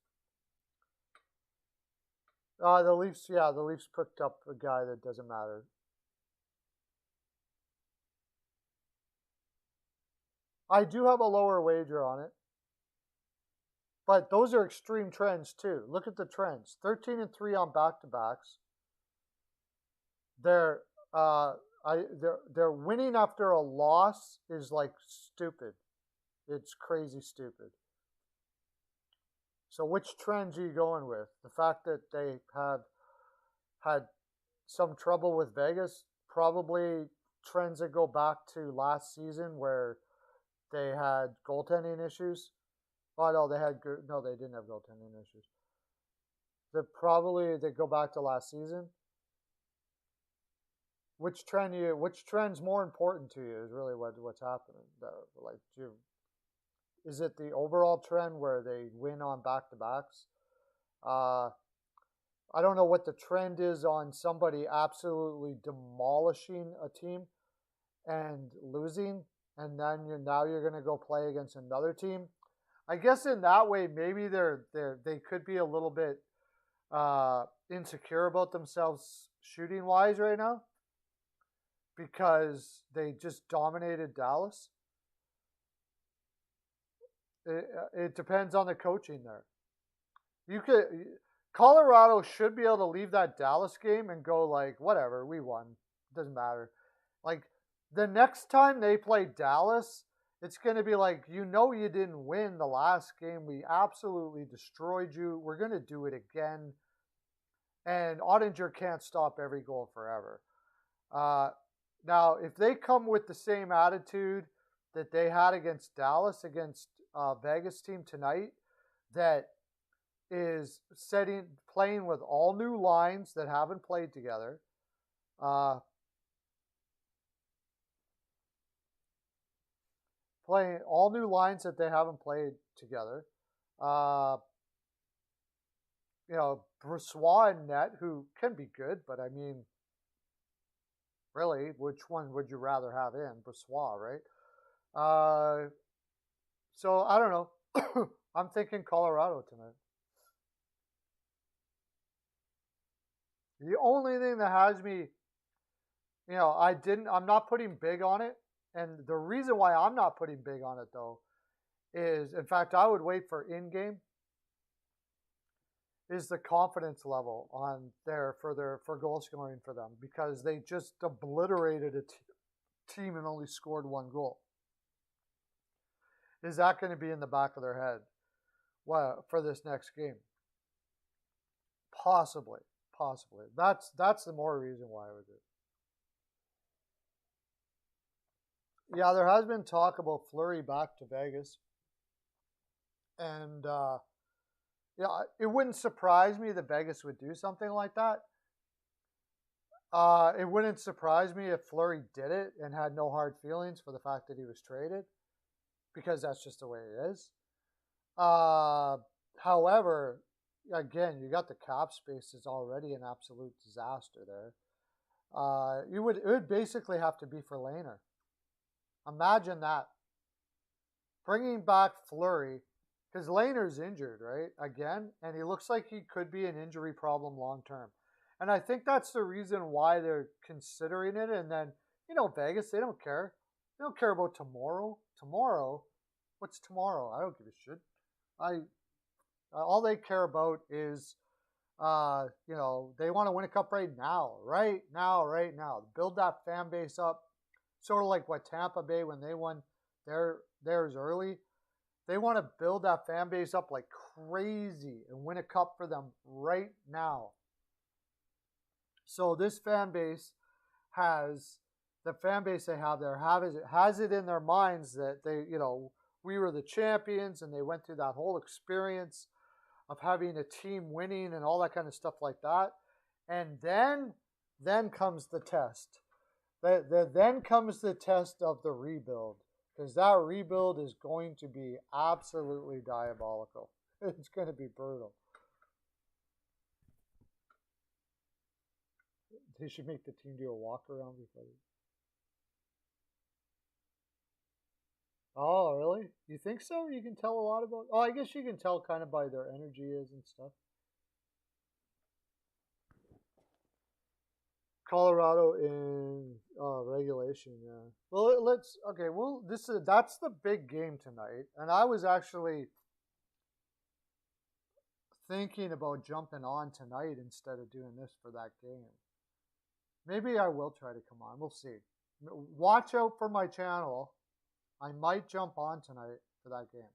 The Leafs, yeah, the Leafs picked up a guy that doesn't matter. I do have a lower wager on it, but those are extreme trends too. Look at the trends: 13-3 on back-to-backs. They're they're winning after a loss is like stupid. It's crazy stupid. So which trends are you going with? The fact that they have had some trouble with Vegas, probably trends that go back to last season where they had goaltending issues. Oh no, they didn't have goaltending issues. They go back to last season. Which trend's more important to you is really what's happening. Like, is it the overall trend where they win on back to backs? Uh, I don't know what the trend is on somebody absolutely demolishing a team and losing, and then you're going to go play against another team. I guess in that way, maybe they could be a little bit insecure about themselves shooting wise right now because they just dominated Dallas. It depends on the coaching there. You could Colorado should be able to leave that Dallas game and go like, whatever, we won. Doesn't matter. Like the next time they play Dallas, it's going to be like, you didn't win the last game. We absolutely destroyed you. We're going to do it again. And Ottinger can't stop every goal forever. Now, if they come with the same attitude that they had against Dallas, against Vegas team tonight, that is playing with all new lines that haven't played together. Playing all new lines that they haven't played together. Brossoit and net, who can be good, but I mean, really, which one would you rather have in? Brossoit, right? So I don't know. I'm thinking Colorado tonight. The only thing that has me, I'm not putting big on it. And the reason why I'm not putting big on it though is, in fact, I would wait for in-game, is the confidence level on there for goal scoring for them, because they just obliterated a team and only scored 1 goal. Is that going to be in the back of their head for this next game? Possibly. That's the more reason why I would do it. Yeah, there has been talk about Fleury back to Vegas. And it wouldn't surprise me that Vegas would do something like that. It wouldn't surprise me if Fleury did it and had no hard feelings for the fact that he was traded, because that's just the way it is. However, again, you got the cap space is already an absolute disaster there. It would basically have to be for Lehner. Imagine that. Bringing back Fleury, because Lehner's injured, right? Again, and he looks like he could be an injury problem long term. And I think that's the reason why they're considering it. And then, Vegas, they don't care. They don't care about tomorrow. Tomorrow? What's tomorrow? I don't give a shit. All they care about is, they want to win a cup right now. Right now. Build that fan base up. Sort of like what Tampa Bay, when they won theirs early. They want to build that fan base up like crazy and win a cup for them right now. So this fan base the fan base they have there has it in their minds that we were the champions, and they went through that whole experience of having a team winning and all that kind of stuff like that. And then comes the test. Then comes the test of the rebuild, because that rebuild is going to be absolutely diabolical. It's going to be brutal. They should make the team do a walk around before. Oh, really? You think so? You can tell a lot about. Oh, I guess you can tell kind of by their energy is and stuff. Colorado in regulation, yeah. Well, that's the big game tonight, and I was actually thinking about jumping on tonight instead of doing this for that game. Maybe I will try to come on. We'll see. Watch out for my channel. I might jump on tonight for that game.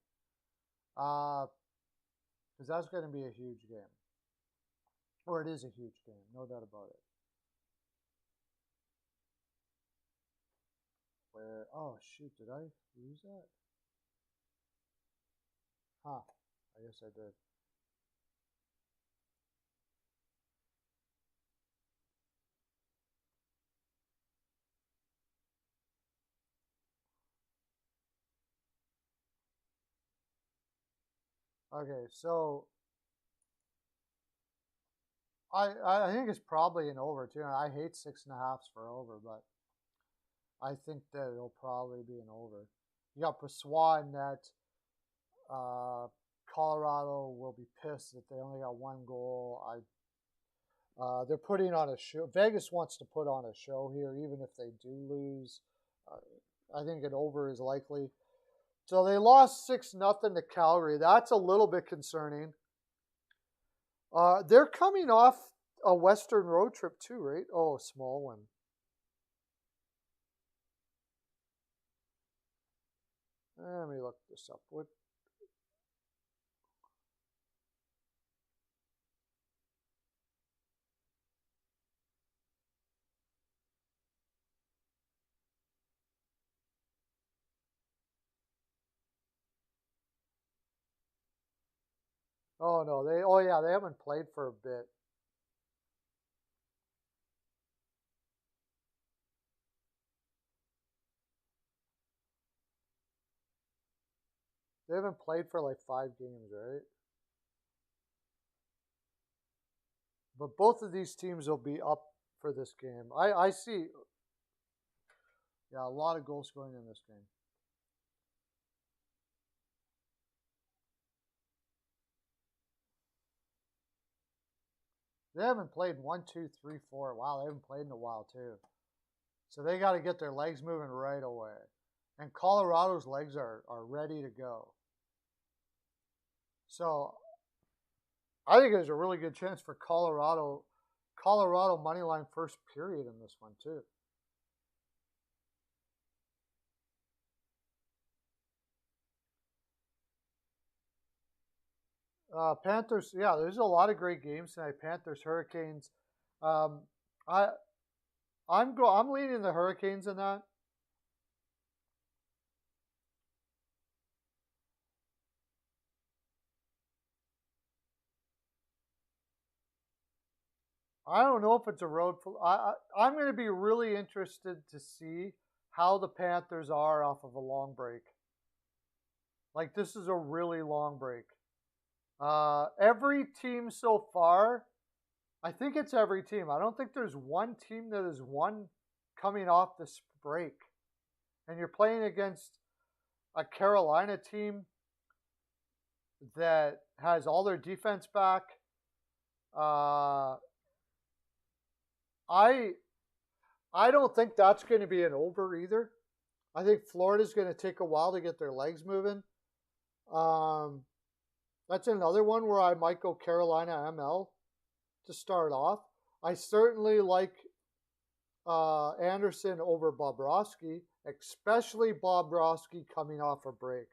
Because that's going to be a huge game. Or it is a huge game, no doubt about it. Oh shoot, did I lose that? Huh, I guess I did. Okay, so I think it's probably an over too. I hate 6.5s for over, but I think that it'll probably be an over. You got Passois in net. Colorado will be pissed that they only got 1 goal. They're putting on a show. Vegas wants to put on a show here, even if they do lose. I think an over is likely. So they lost 6-0 to Calgary. That's a little bit concerning. They're coming off a Western road trip too, right? Oh, a small one. Let me look this up. What? Oh no, they haven't played for a bit. They haven't played for like 5 games, right? But both of these teams will be up for this game. I see. Yeah, a lot of goals going in this game. They haven't played 1, 2, 3, 4. Wow, they haven't played in a while too. So they got to get their legs moving right away. And Colorado's legs are ready to go. So I think there's a really good chance for Colorado money line first period in this one too. Panthers. Yeah, there's a lot of great games tonight. Panthers, Hurricanes. Um, I I'm leaning the Hurricanes in that. I don't know if it's a road. I'm going to be really interested to see how the Panthers are off of a long break. Like this is a really long break. Every team so far, I think it's every team. I don't think there's one team that has won coming off this break. And you're playing against a Carolina team that has all their defense back. Uh, I I don't think that's going to be an over either. I think Florida's going to take a while to get their legs moving. Um, that's another one where I might go Carolina ML to start off. I certainly like Anderson over Bobrovsky, especially Bobrovsky coming off a break.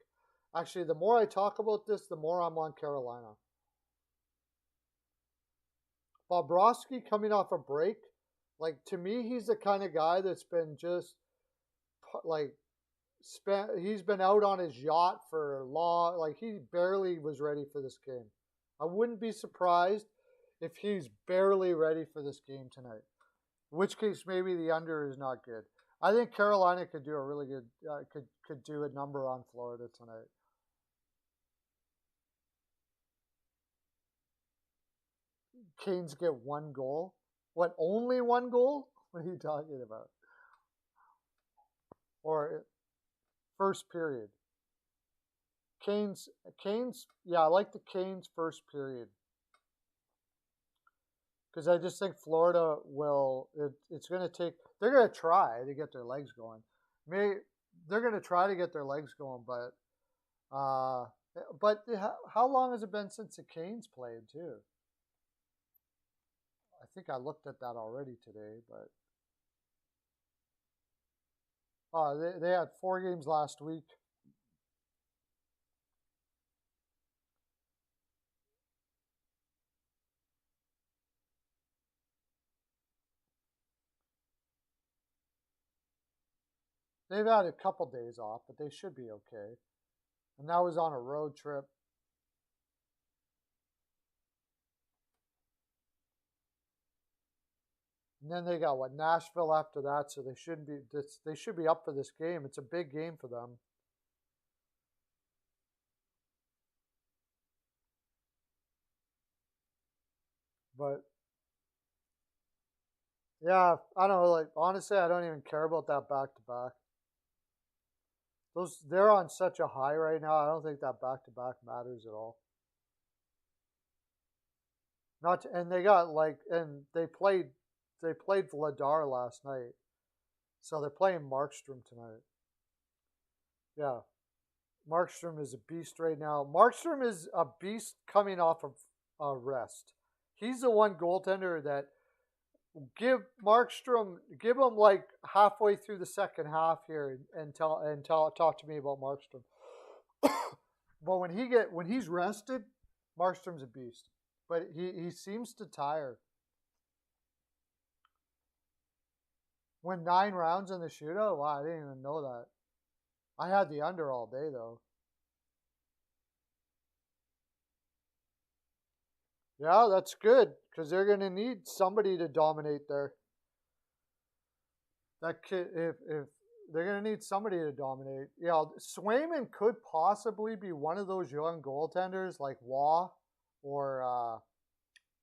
Actually, the more I talk about this, the more I'm on Carolina. Bobrovsky coming off a break, like to me, he's the kind of guy that's been just like he's been out on his yacht for long. Like he barely was ready for this game. I wouldn't be surprised if he's barely ready for this game tonight. In which case, maybe the under is not good. I think Carolina could do a really good could do a number on Florida tonight. Canes get one goal. What? Only one goal? What are you talking about? Or first period. Canes. Yeah, I like the Canes first period because I just think Florida will. It's going to take. They're going to try to get their legs going. They're going to try to get their legs going, but how long has it been since the Canes played too? I think I looked at that already today, but they had 4 games last week. They've had a couple days off, but they should be okay. And that was on a road trip. And then they got Nashville after that, so they shouldn't be. They should be up for this game. It's a big game for them. But yeah, I don't know. Like honestly, I don't even care about that back to back. They're on such a high right now. I don't think that back to back matters at all. Not to, and they got and they played Vladar last night, so they're playing Markstrom tonight. Yeah, Markstrom is a beast right now. Markstrom is a beast coming off of a rest. He's the one goaltender that give him like halfway through the second half here and talk to me about Markstrom. But when he's rested, Markstrom's a beast. But he seems to tire. Went 9 rounds in the shootout. Wow, I didn't even know that. I had the under all day though. Yeah, that's good because they're going to need somebody to dominate there. That kid, if they're going to need somebody to dominate. Yeah, Swayman could possibly be one of those young goaltenders like Waugh or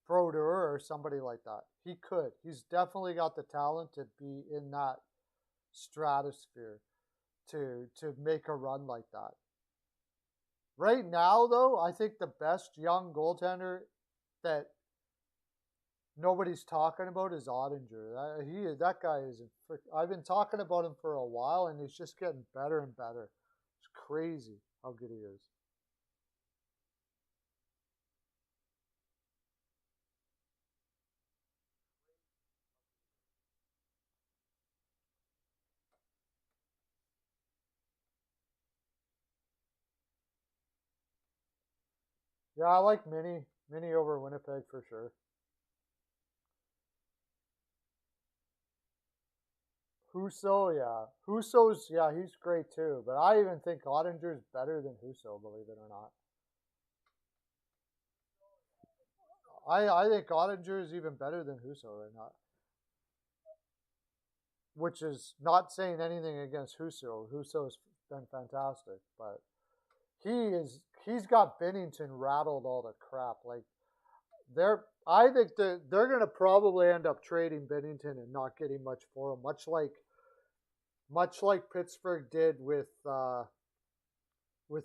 Brodeur or somebody like that. He could. He's definitely got the talent to be in that stratosphere to make a run like that. Right now, though, I think the best young goaltender that nobody's talking about is Ottinger. That guy is. I've been talking about him for a while, and he's just getting better and better. It's crazy how good he is. Yeah, I like Mini over Winnipeg for sure. Husso, yeah. Husso's, yeah, he's great too. But I even think Ottinger's better than Husso, believe it or not. I think Ottinger is even better than Husso right now. Which is not saying anything against Husso. Husso's been fantastic, but he's got Bennington rattled all the crap. Like I think they're gonna probably end up trading Bennington and not getting much for him, much like Pittsburgh did with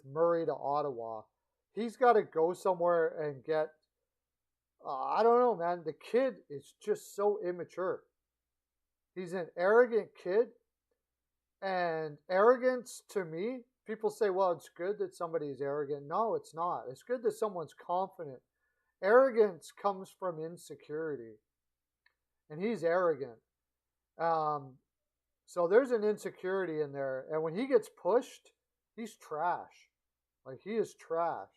Murray to Ottawa. He's got to go somewhere and get. I don't know, man. The kid is just so immature. He's an arrogant kid, and arrogance to me, people say, well, it's good that somebody's arrogant. No, it's not. It's good that someone's confident. Arrogance comes from insecurity, and he's arrogant. Um, so there's an insecurity in there, and when he gets pushed, he's trash. Like he is trash.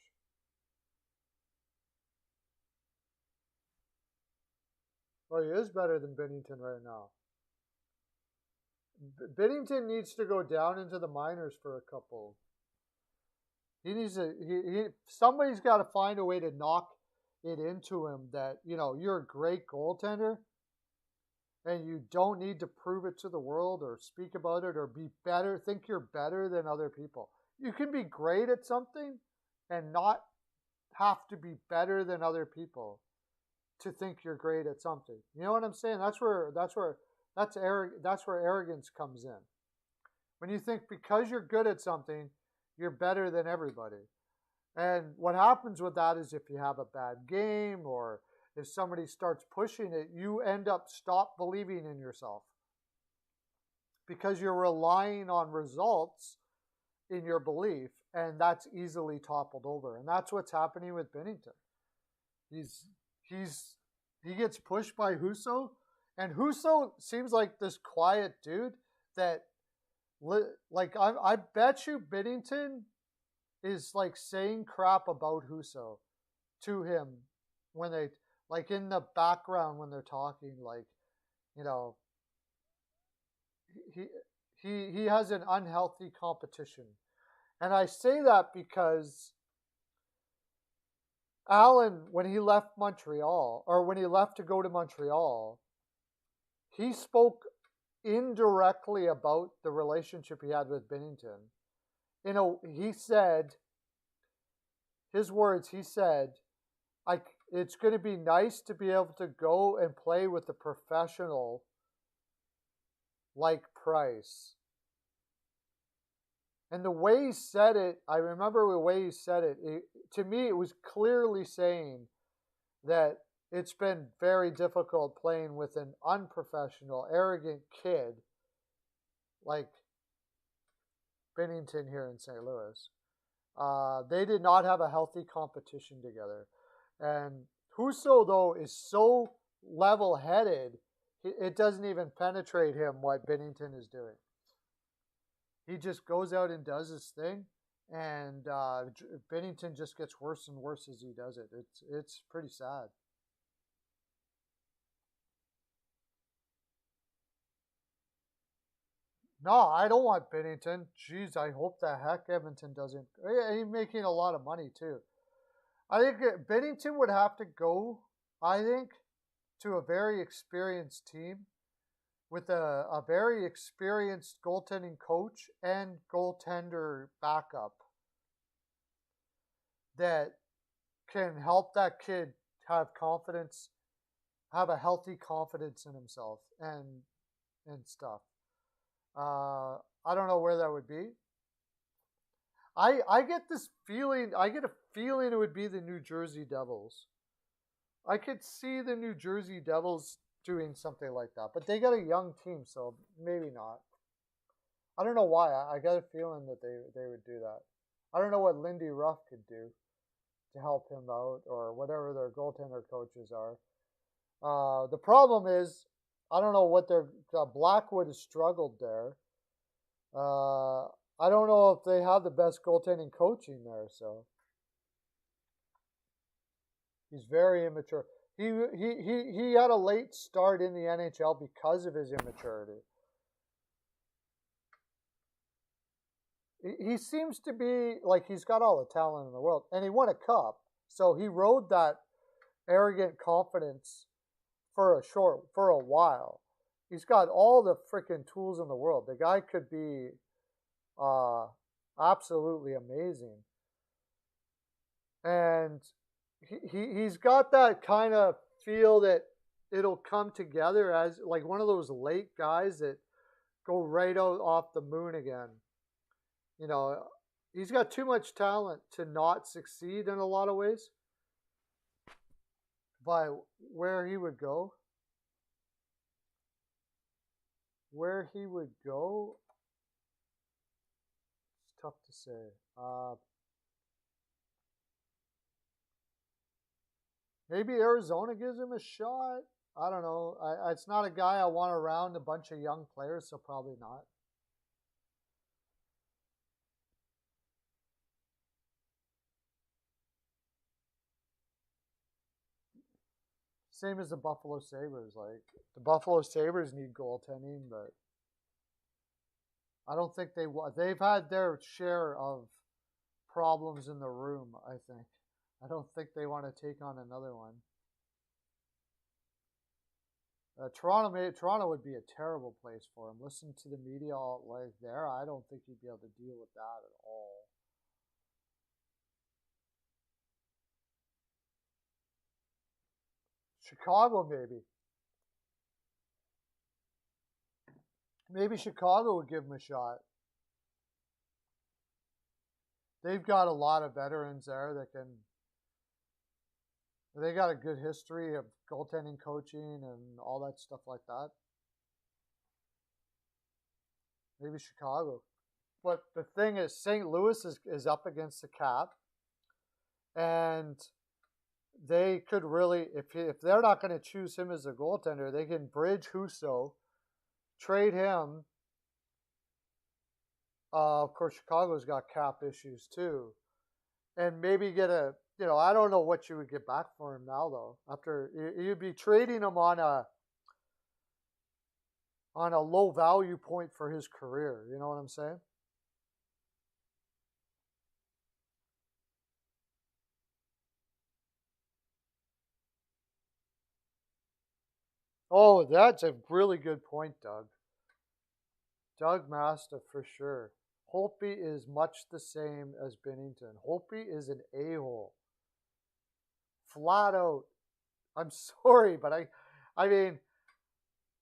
Well, he is better than Bennington right now. Bennington needs to go down into the minors for a couple. He needs to. Somebody's got to find a way to knock it into him that you're a great goaltender, and you don't need to prove it to the world or speak about it or be better. Think you're better than other people. You can be great at something, and not have to be better than other people to think you're great at something. You know what I'm saying? That's where arrogance comes in. When you think because you're good at something, you're better than everybody. And what happens with that is if you have a bad game or if somebody starts pushing it, you end up stop believing in yourself because you're relying on results in your belief, and that's easily toppled over. And that's what's happening with Bennington. He gets pushed by Husso, and Husso seems like this quiet dude that, like, I bet you Bennington is like saying crap about Husso to him when they, like, in the background when they're talking, like, you know, he he has an unhealthy competition, and I say that because Allen, when he left Montreal, or when he left to go to Montreal, he spoke indirectly about the relationship he had with Bennington. He said, his words, he said, it's going to be nice to be able to go and play with a professional like Price. And the way he said it, I remember the way he said it, to me, it was clearly saying that it's been very difficult playing with an unprofessional, arrogant kid like Bennington here in St. Louis. They did not have a healthy competition together. And Husso, though, is so level-headed, it doesn't even penetrate him what Bennington is doing. He just goes out and does his thing, and Bennington just gets worse and worse as he does it. It's pretty sad. No, I don't want Bennington. Jeez, I hope the heck Edmonton doesn't. He's making a lot of money too. I think Bennington would have to go, I think, to a very experienced team with a very experienced goaltending coach and goaltender backup that can help that kid have confidence, have a healthy confidence in himself and stuff. I don't know where that would be. I get this feeling. I get a feeling it would be the New Jersey Devils. I could see the New Jersey Devils doing something like that, but they got a young team, so maybe not. I don't know why. I got a feeling that they would do that. I don't know what Lindy Ruff could do to help him out, or whatever their goaltender coaches are. The problem is, I don't know what their Blackwood has struggled there. I don't know if they have the best goaltending coaching there. So He's very immature. He had a late start in the NHL because of his immaturity. He seems to be like he's got all the talent in the world, and he won a cup, so he rode that arrogant confidence for a while. He's got all the freaking tools in the world. The guy could be uh, absolutely amazing, and he's got that kind of feel that it'll come together as like one of those late guys that go right out off the moon again. You know, he's got too much talent to not succeed in a lot of ways. By where he would go, it's tough to say. Maybe Arizona gives him a shot. I don't know. It's not a guy I want around a bunch of young players, so probably not. Same as the Buffalo Sabres. Like the Buffalo Sabres need goaltending, but I don't think they've had their share of problems in the room, I think. I don't think they want to take on another one. Toronto would be a terrible place for him. Listen to the media all like there. I don't think he'd be able to deal with that at all. Chicago, maybe. Maybe Chicago would give him a shot. They've got a lot of veterans there that can. They got a good history of goaltending coaching and all that stuff like that. Maybe Chicago. But the thing is, St. Louis is up against the cap. And they could really, if they're not going to choose him as a goaltender, they can bridge Husso, trade him. Of course, Chicago's got cap issues too. And maybe get a, I don't know what you would get back for him now, though. After you'd be trading him on a low value point for his career. You know what I'm saying? Oh, that's a really good point, Doug. Doug Mastiff for sure. Holtby is much the same as Binnington. Holtby is an a-hole. Flat out. I'm sorry, but I mean,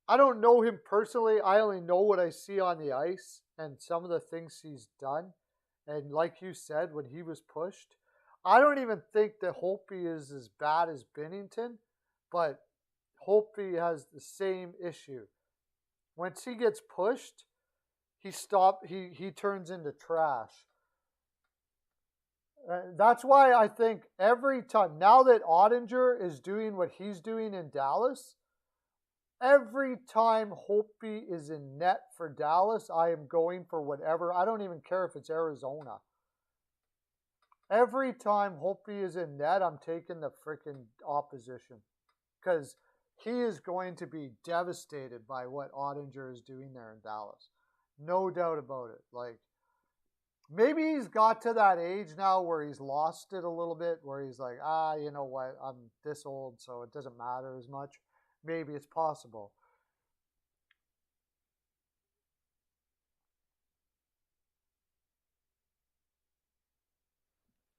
I don't know him personally. I only know what I see on the ice and some of the things he's done. And like you said, when he was pushed, I don't even think that Holtby is as bad as Binnington, but Holtby has the same issue. Once he gets pushed, he turns into trash. That's why I think every time, now that Ottinger is doing what he's doing in Dallas, every time Holtby is in net for Dallas, I am going for whatever. I don't even care if it's Arizona. Every time Holtby is in net, I'm taking the freaking opposition. Because he is going to be devastated by what Ottinger is doing there in Dallas. No doubt about it. Like, maybe he's got to that age now where he's lost it a little bit, where he's like, you know what, I'm this old, so it doesn't matter as much. Maybe it's possible.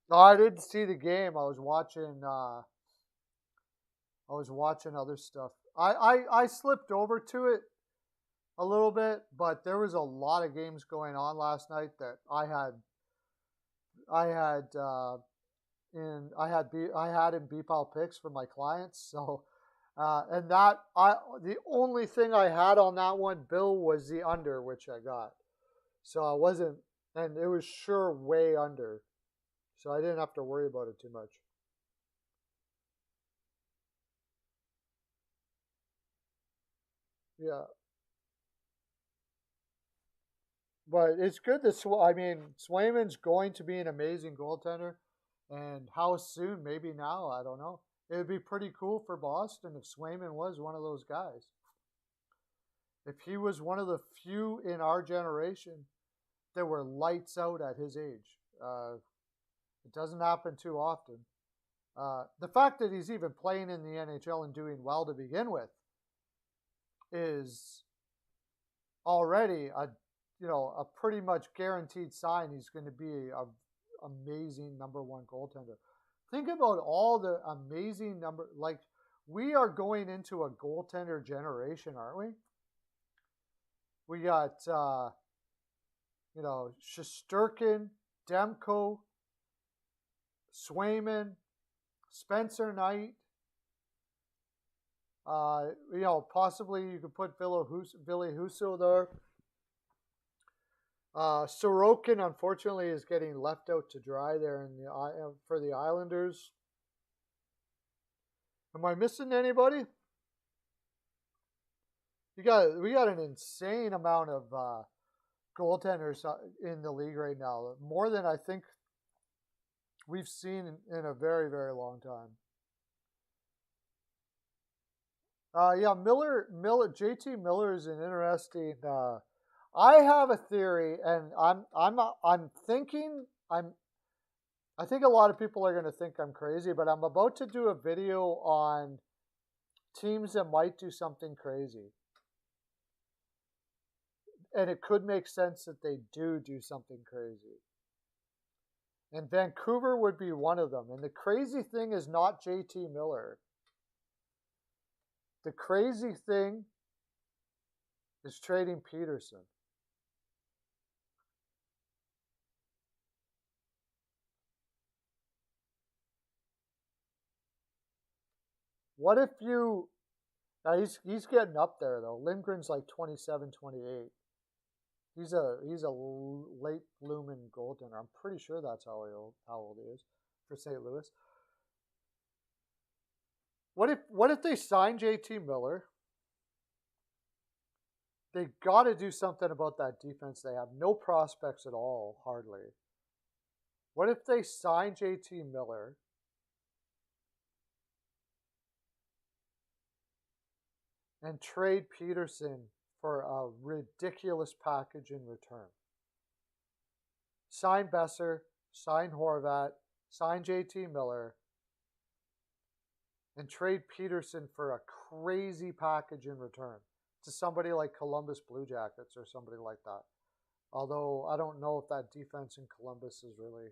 No, I didn't see the game. I was watching. I was watching other stuff. I slipped over to it a little bit, but there was a lot of games going on last night that I had I had in BPAL picks for my clients. So and the only thing I had on that one, Bill, was the under, which I got. So I wasn't, and it was sure way under. So I didn't have to worry about it too much. Yeah, but it's good that I mean, Swayman's going to be an amazing goaltender, and how soon? Maybe now. I don't know. it would be pretty cool for Boston if Swayman was one of those guys. If he was one of the few in our generation that were lights out at his age. It doesn't happen too often. The fact that he's even playing in the NHL and doing well to begin with is already a pretty much guaranteed sign he's going to be an amazing number one goaltender. Think about all the amazing we are going into a goaltender generation, aren't we? We got Shesterkin, Demko, Swayman, Spencer Knight. Possibly you could put Billy Husso there. Sorokin, unfortunately, is getting left out to dry there for the Islanders. Am I missing anybody? We got an insane amount of goaltenders in the league right now, more than I think we've seen in a very, very long time. JT Miller is an interesting. I have a theory, and I think a lot of people are going to think I'm crazy, but I'm about to do a video on teams that might do something crazy. And it could make sense that they do something crazy. And Vancouver would be one of them. And the crazy thing is not JT Miller. The crazy thing is trading Peterson. What if you... Now he's getting up there, though. Lindgren's like 27, 28. He's a late blooming goaltender. I'm pretty sure that's how old he is for St. Louis. What if they sign JT Miller? They got to do something about that defense. They have no prospects at all, hardly. What if they sign JT Miller? And trade Peterson for a ridiculous package in return. Sign Besser, sign Horvat, sign JT Miller, and trade Peterson for a crazy package in return to somebody like Columbus Blue Jackets or somebody like that. Although I don't know if that defense in Columbus is really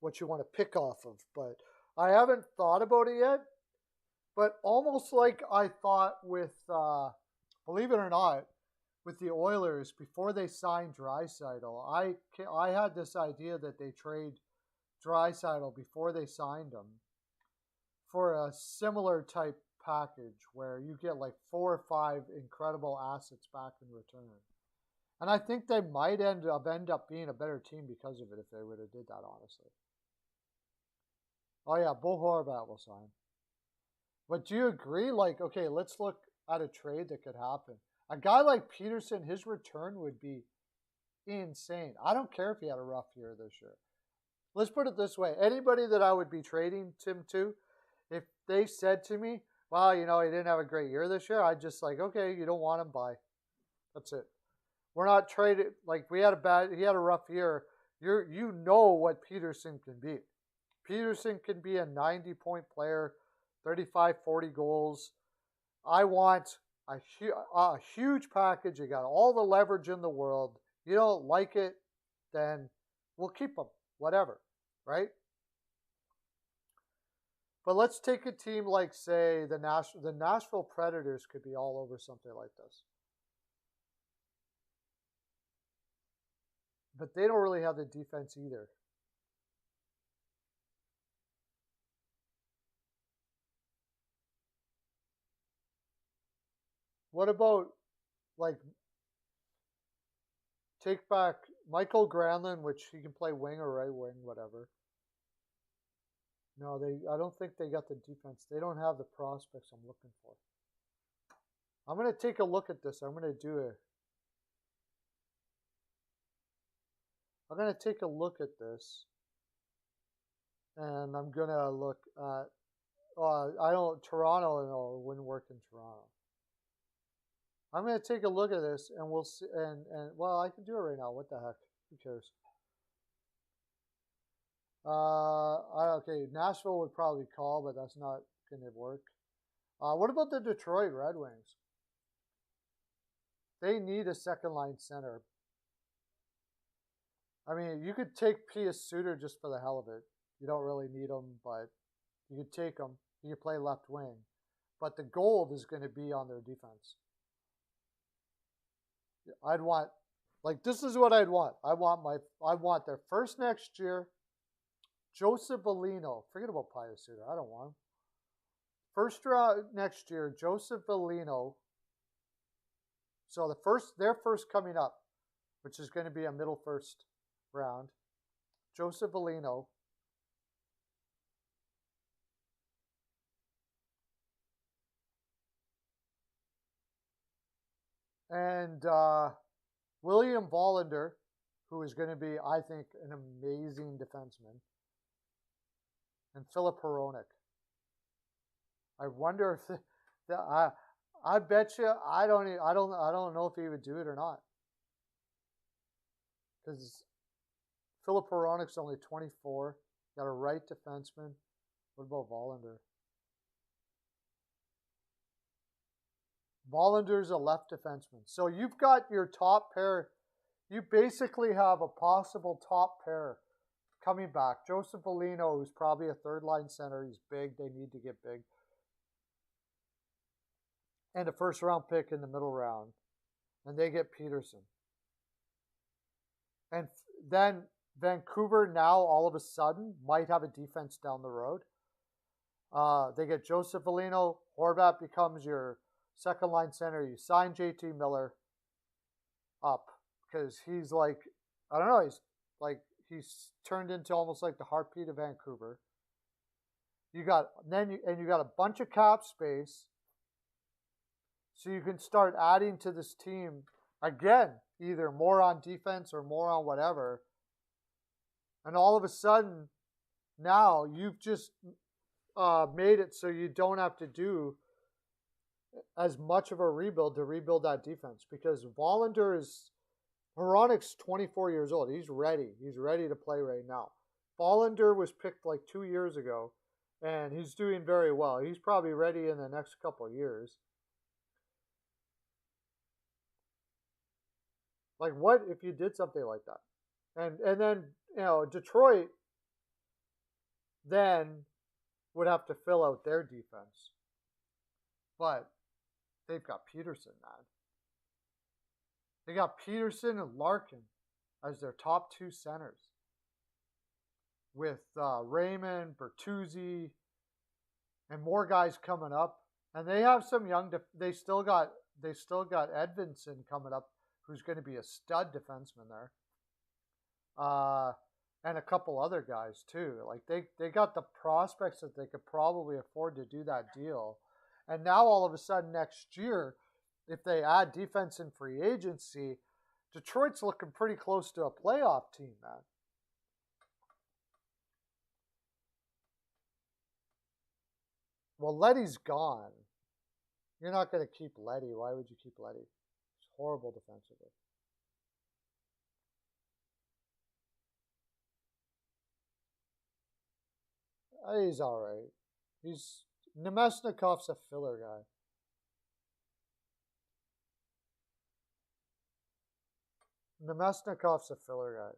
what you want to pick off of. But I haven't thought about it yet. But almost like I thought with... believe it or not, with the Oilers, before they signed Draisaitl, I had this idea that they trade Draisaitl before they signed him for a similar type package where you get like 4 or 5 incredible assets back in return. And I think they might end up being a better team because of it if they would have did that, honestly. Oh yeah, Bo Horvat will sign. But do you agree? Like, okay, let's look at a trade that could happen. A guy like Peterson, his return would be insane. I don't care if he had a rough year this year. Let's put it this way. Anybody that I would be trading him to, if they said to me, well, he didn't have a great year this year, I'd just like, okay, you don't want him, bye. That's it. We're not trading. Like, he had a rough year. You know what Peterson can be. Peterson can be a 90-point player, 35, 40 goals. I want a huge package. You got all the leverage in the world. You don't like it, then we'll keep them. Whatever, right? But let's take a team like, say, the Nashville Predators could be all over something like this. But they don't really have the defense either. What about, like, take back Michael Granlund, which he can play wing or right wing, whatever. No, I don't think they got the defense. They don't have the prospects I'm looking for. I'm going to take a look at this. I'm going to take a look at this. And I'm going to look at I don't. Toronto, no, it wouldn't work in Toronto. I'm gonna take a look at this, and we'll see. And well, I can do it right now. What the heck? Who cares? Okay, Nashville would probably call, but that's not gonna work. What about the Detroit Red Wings? They need a second line center. I mean, you could take Pius Suter just for the hell of it. You don't really need him, but you could take him. You could play left wing. But the gold is going to be on their defense. I'd want, like, this is what I'd want. I want their first next year, Joseph Bellino. Forget about Pius Suter. I don't want him. First round next year, Joseph Bellino. So their first coming up, which is going to be a middle first round. Joseph Bellino. And William Vollander, who is going to be, I think, an amazing defenseman. And Philip Hronek. I wonder if I bet you I don't know if he would do it or not. Because Philip Hronek's only 24. Got a right defenseman. What about Vollander? Vollander's a left defenseman. So you've got your top pair. You basically have a possible top pair coming back. Joseph Bellino, who's probably a third line center. He's big. They need to get big. And a first round pick in the middle round. And they get Peterson. And then Vancouver now all of a sudden might have a defense down the road. They get Joseph Bellino. Horvat becomes your second line center. You sign JT Miller up because he's like, I don't know, he's turned into almost like the heartbeat of Vancouver. You got a bunch of cap space. So you can start adding to this team again, either more on defense or more on whatever. And all of a sudden, now you've just made it so you don't have to do as much of a rebuild to rebuild that defense. Because Hronek's 24 years old. He's ready. He's ready to play right now. Vollander was picked like 2 years ago, and he's doing very well. He's probably ready in the next couple of years. Like, what if you did something like that? And then, Detroit then would have to fill out their defense. But they've got Peterson, man. They got Peterson and Larkin as their top two centers. With Raymond, Bertuzzi, and more guys coming up. And they have some young, they still got Edvinsson coming up, who's going to be a stud defenseman there. And a couple other guys too. Like they got the prospects that they could probably afford to do that deal. And now all of a sudden next year, if they add defense in free agency, Detroit's looking pretty close to a playoff team, man. Well, Leddy's gone. You're not going to keep Leddy. Why would you keep Leddy? He's horrible defensively. He's all right. Nemesnikov's a filler guy. Nemesnikov's a filler guy.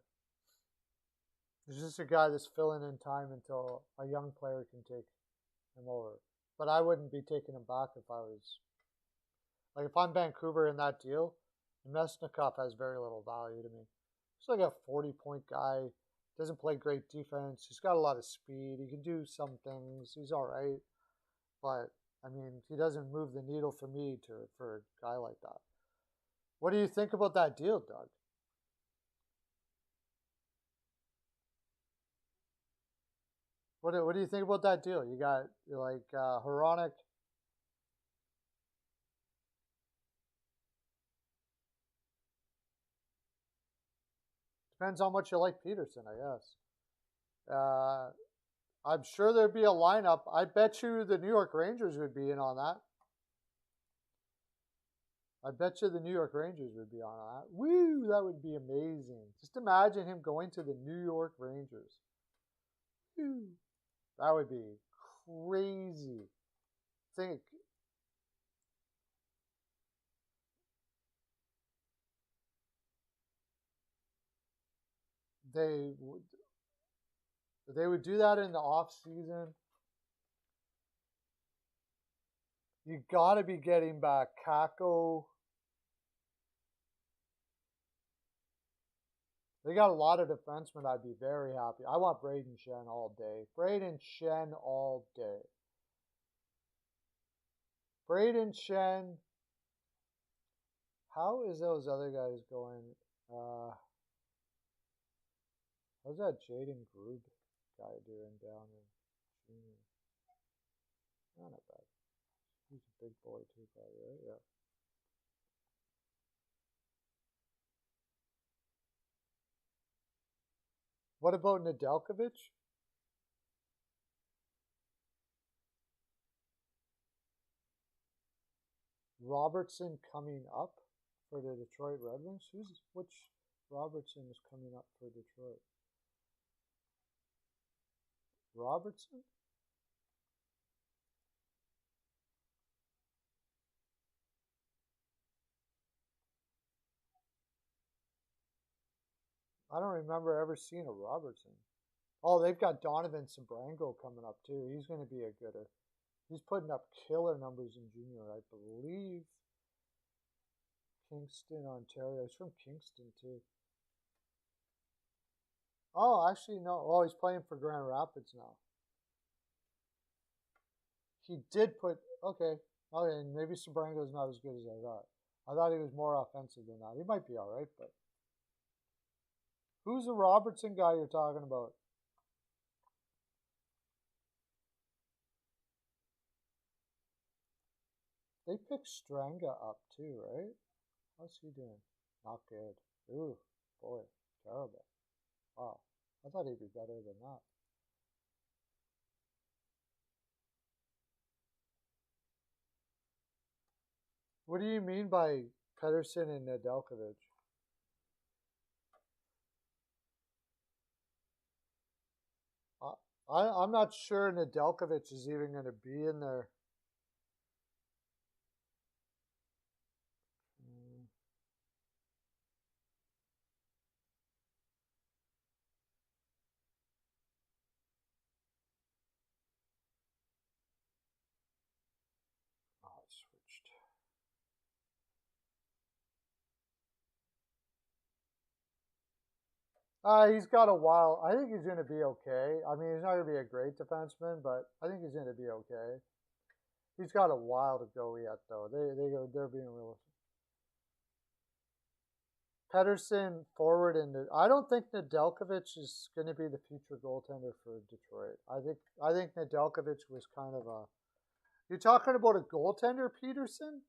He's just a guy that's filling in time until a young player can take him over. But I wouldn't be taking him back if I was... Like, if I'm Vancouver in that deal, Nemesnikov has very little value to me. He's like a 40-point guy. Doesn't play great defense. He's got a lot of speed. He can do some things. He's all right. But, I mean, he doesn't move the needle for me for a guy like that. What do you think about that deal, Doug? What do you think about that deal? You got, Hronek. Depends how much you like Peterson, I guess. I'm sure there'd be a lineup. I bet you the New York Rangers would be in on that. I bet you the New York Rangers would be on that. Woo, that would be amazing. Just imagine him going to the New York Rangers. Woo, that would be crazy. Think they would do that in the off season. You got to be getting back Kako. They got a lot of defensemen. I'd be very happy. I want Braden Shen all day. Braden Shen all day. Braden Shen. How is those other guys going? How's that Jaden Grube guy doing down in junior? Not bad. He's a big boy too, probably, right? Yeah. What about Nedeljkovic? Robertson coming up for the Detroit Red Wings? Which Robertson is coming up for Detroit? Robertson? I don't remember ever seeing a Robertson. Oh, they've got Donovan Sabrango coming up too. He's going to be a gooder. He's putting up killer numbers in junior, I believe. Kingston, Ontario. He's from Kingston too. Oh, actually, no. Oh, he's playing for Grand Rapids now. He did put, okay. Okay, and maybe Sabrango's not as good as I thought. I thought he was more offensive than that. He might be all right, but who's the Robertson guy you're talking about? They picked Stranga up too, right? How's he doing? Not good. Ooh, boy, terrible. Wow, I thought he'd be better than that. What do you mean by Pedersen and Nedeljkovic? I'm not sure Nedeljkovic is even going to be in there. Oh, it switched. He's got a while. I think he's going to be okay. I mean, he's not going to be a great defenseman, but I think he's going to be okay. He's got a while to go yet, though. They're being real. Pedersen forward, and I don't think Nedeljkovic is going to be the future goaltender for Detroit. I think Nedeljkovic was kind of a. You're talking about a goaltender, Peterson?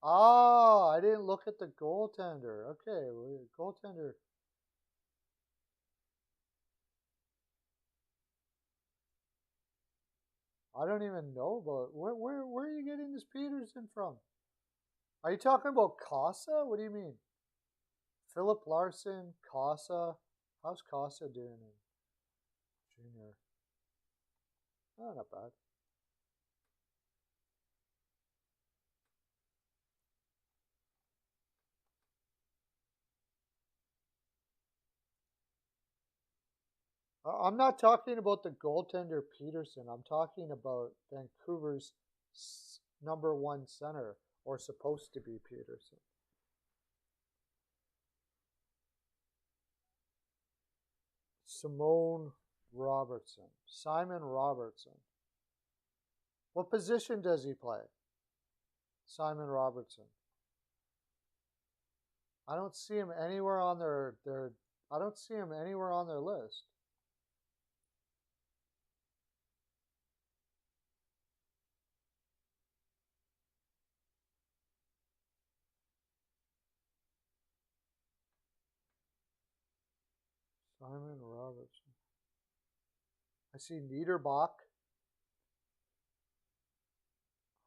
Oh, I didn't look at the goaltender. Okay, goaltender. I don't even know about where are you getting this Peterson from? Are you talking about Casa? What do you mean? Philip Larson, Casa. How's Casa doing in junior? Oh, not bad. I'm not talking about the goaltender Peterson. I'm talking about Vancouver's #1 center, or supposed to be Peterson. Simon Robertson. Simon Robertson. What position does he play? Simon Robertson. I don't see him anywhere on their I don't see him anywhere on their list. Simon Robertson. I see Niederbach.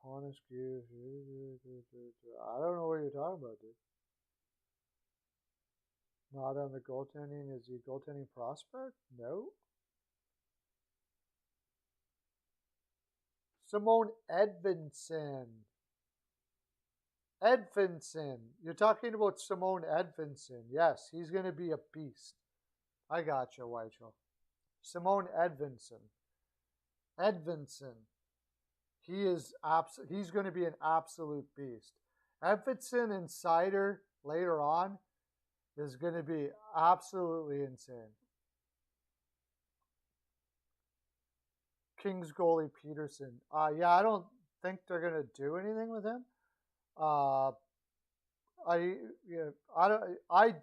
Honest view. I don't know what you're talking about, dude. Not on the goaltending. Is he a goaltending prospect? No. Simone Edvinsson. Edvinsson. You're talking about Simone Edvinsson. Yes, he's going to be a beast. I got you, Weichel. Simone Edvinsson. Edvinsson. He's going to be an absolute beast. Edvinsson Insider later on is going to be absolutely insane. Kings goalie Peterson. Yeah, I don't think they're going to do anything with him. I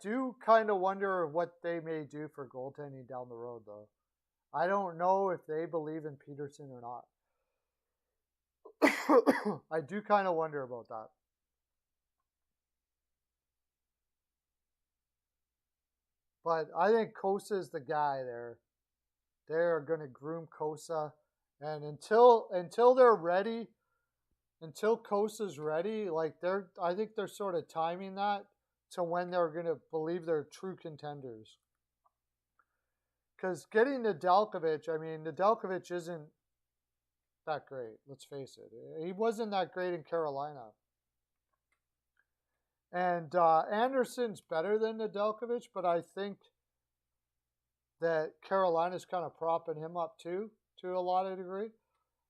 do kind of wonder what they may do for goaltending down the road, though. I don't know if they believe in Peterson or not. I do kind of wonder about that. But I think Kosa is the guy there. They're going to groom Kosa. And until they're ready, until Kosa's ready, I think they're sort of timing that to when they're going to believe they're true contenders. Because getting Nedeljkovic, Nedeljkovic isn't that great. Let's face it. He wasn't that great in Carolina. And Anderson's better than Nedeljkovic, but I think that Carolina's kind of propping him up too, to a lot of degree.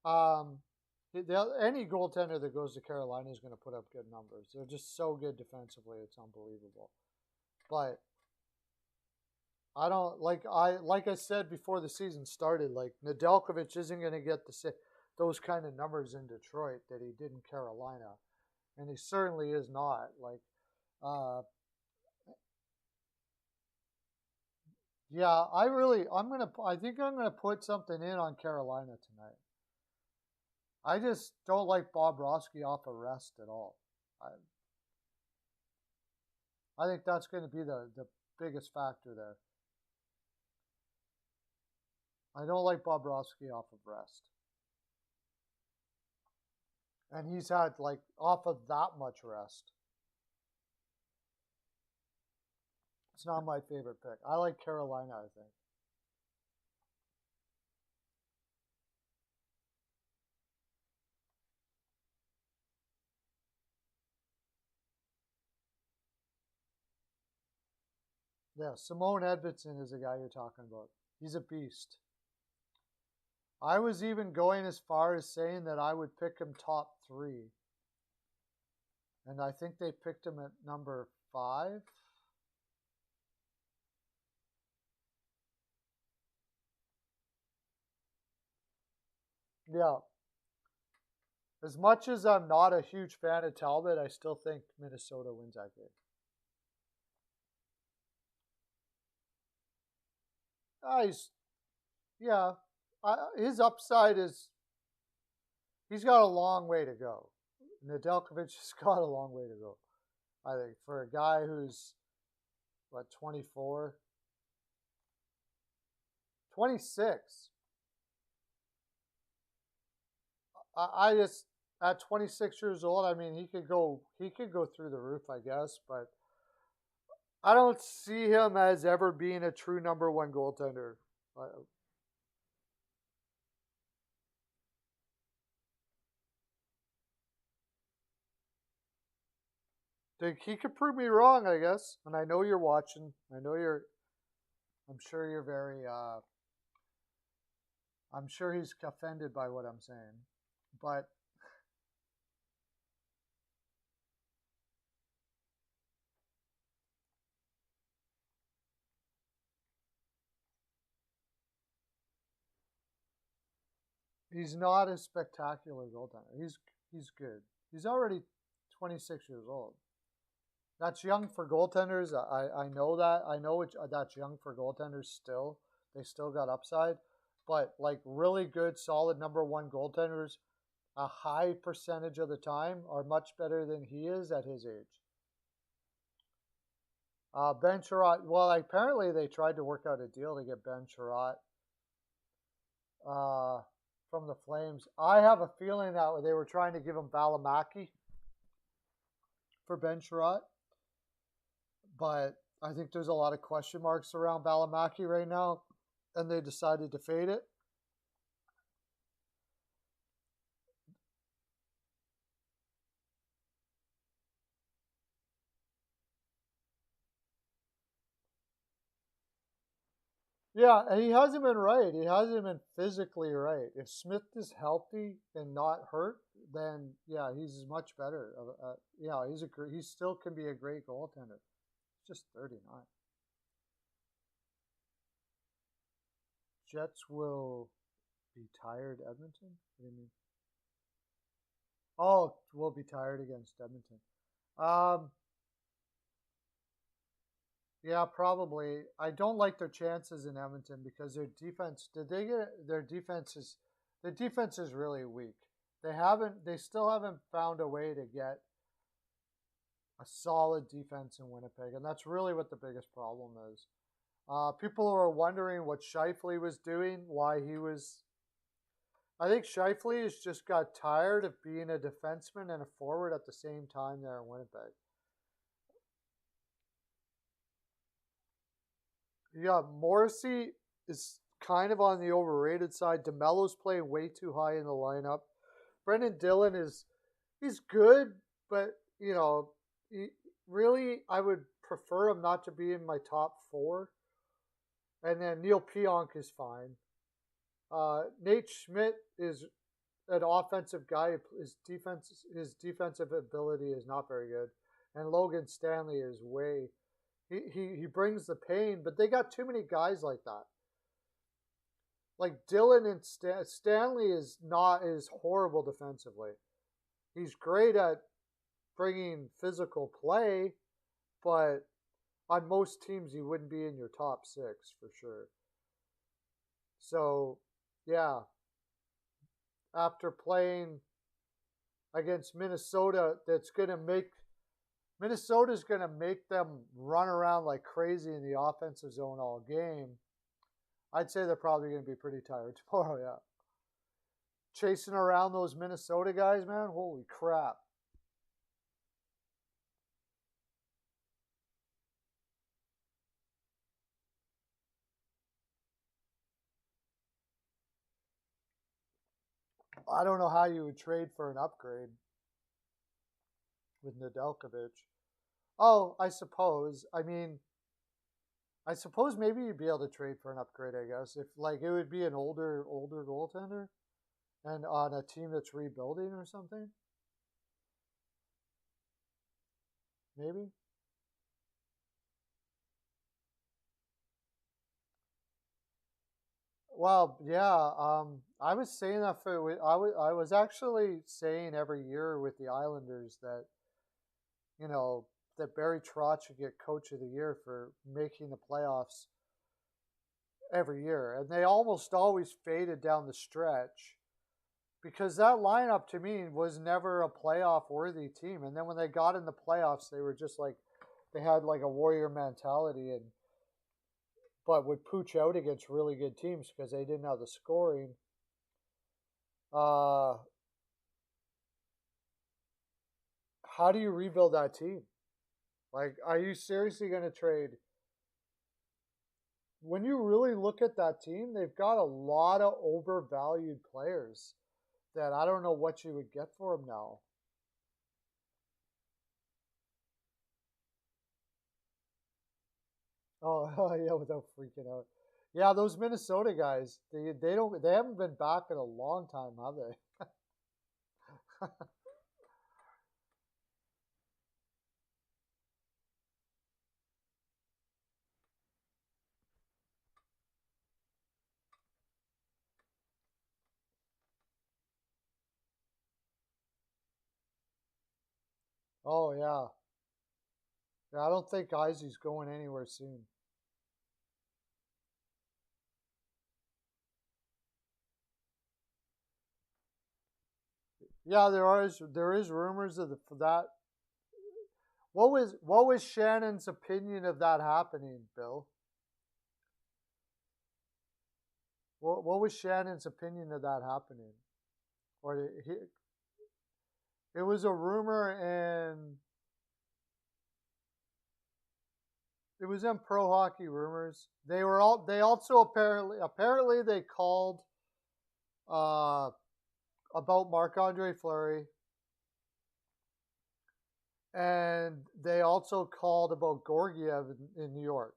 Any goaltender that goes to Carolina is going to put up good numbers. They're just so good defensively; it's unbelievable. But I don't like I said before the season started. Like Nedeljkovic isn't going to get those kind of numbers in Detroit that he did in Carolina, and he certainly is not. Yeah, I think I'm gonna put something in on Carolina tonight. I just don't like Bobrovsky off of rest at all. I think that's going to be the biggest factor there. I don't like Bobrovsky off of rest. And he's had off of that much rest. It's not my favorite pick. I like Carolina, I think. Yeah, Simone Edvinsson is the guy you're talking about. He's a beast. I was even going as far as saying that I would pick him top 3. And I think they picked him at number 5. Yeah. As much as I'm not a huge fan of Talbot, I still think Minnesota wins that game. His upside is he's got a long way to go. Nedeljkovic has got a long way to go. I think for a guy who's 24, 26. I just at 26 years old, he could go through the roof, I guess, but I don't see him as ever being a true number 1 goaltender. He could prove me wrong, I guess. And I know you're watching. I'm sure you're very, I'm sure he's offended by what I'm saying. But he's not a spectacular goaltender. He's good. He's already 26 years old. That's young for goaltenders. I know that. I know that's young for goaltenders still. They still got upside. But really good, solid number 1 goaltenders, a high percentage of the time are much better than he is at his age. Ben Sherratt, well, apparently they tried to work out a deal to get Ben Sherratt. from the Flames. I have a feeling that they were trying to give him Valimaki for Ben Sherratt, but I think there's a lot of question marks around Valimaki right now, and they decided to fade it. Yeah, and he hasn't been right. He hasn't been physically right. If Smith is healthy and not hurt, then yeah, he's much better. Yeah, he still can be a great goaltender. He's just 39. Jets will be tired. Edmonton. What do you mean? Oh, we'll be tired against Edmonton. Yeah, probably. I don't like their chances in Edmonton because their defense. Did they get their defense is the defense is really weak. They still haven't found a way to get a solid defense in Winnipeg, and that's really what the biggest problem is. People are wondering what Scheifele was doing, why he was. I think Scheifele has just got tired of being a defenseman and a forward at the same time there in Winnipeg. Yeah, Morrissey is kind of on the overrated side. DeMello's playing way too high in the lineup. Brendan Dillon he's good, but really I would prefer him not to be in my top 4. And then Neil Pionk is fine. Nate Schmidt is an offensive guy. His defensive ability is not very good, and Logan Stanley is way. He brings the pain, but they got too many guys like that. Like Dillon and Stanley is horrible defensively. He's great at bringing physical play, but on most teams he wouldn't be in your top 6 for sure. So, yeah. After playing against Minnesota, Minnesota's going to make them run around like crazy in the offensive zone all game. I'd say they're probably going to be pretty tired tomorrow, yeah. Chasing around those Minnesota guys, man, holy crap. I don't know how you would trade for an upgrade with Nedeljkovic. Oh, I suppose. I suppose maybe you'd be able to trade for an upgrade, I guess. If it would be an older goaltender and on a team that's rebuilding or something. Maybe. Well, yeah. I was saying that I was actually saying every year with the Islanders that, that Barry Trotz should get Coach of the Year for making the playoffs every year, and they almost always faded down the stretch because that lineup to me was never a playoff worthy team. And then when they got in the playoffs, they were just like they had like a warrior mentality but would pooch out against really good teams because they didn't have the scoring. How do you rebuild that team? Like, are you seriously going to trade? When you really look at that team, they've got a lot of overvalued players that I don't know what you would get for them now. Oh, yeah, without freaking out. Yeah, those Minnesota guys, they haven't been back in a long time, have they? Oh yeah. Yeah, I don't think Izzy's going anywhere soon. Yeah, there is rumors of that. What was Shannon's opinion of that happening, Bill? What was Shannon's opinion of that happening? Or it was a rumor, and it was in Pro Hockey Rumors. They also apparently they called about Marc-Andre Fleury, and they also called about Georgiev in New York,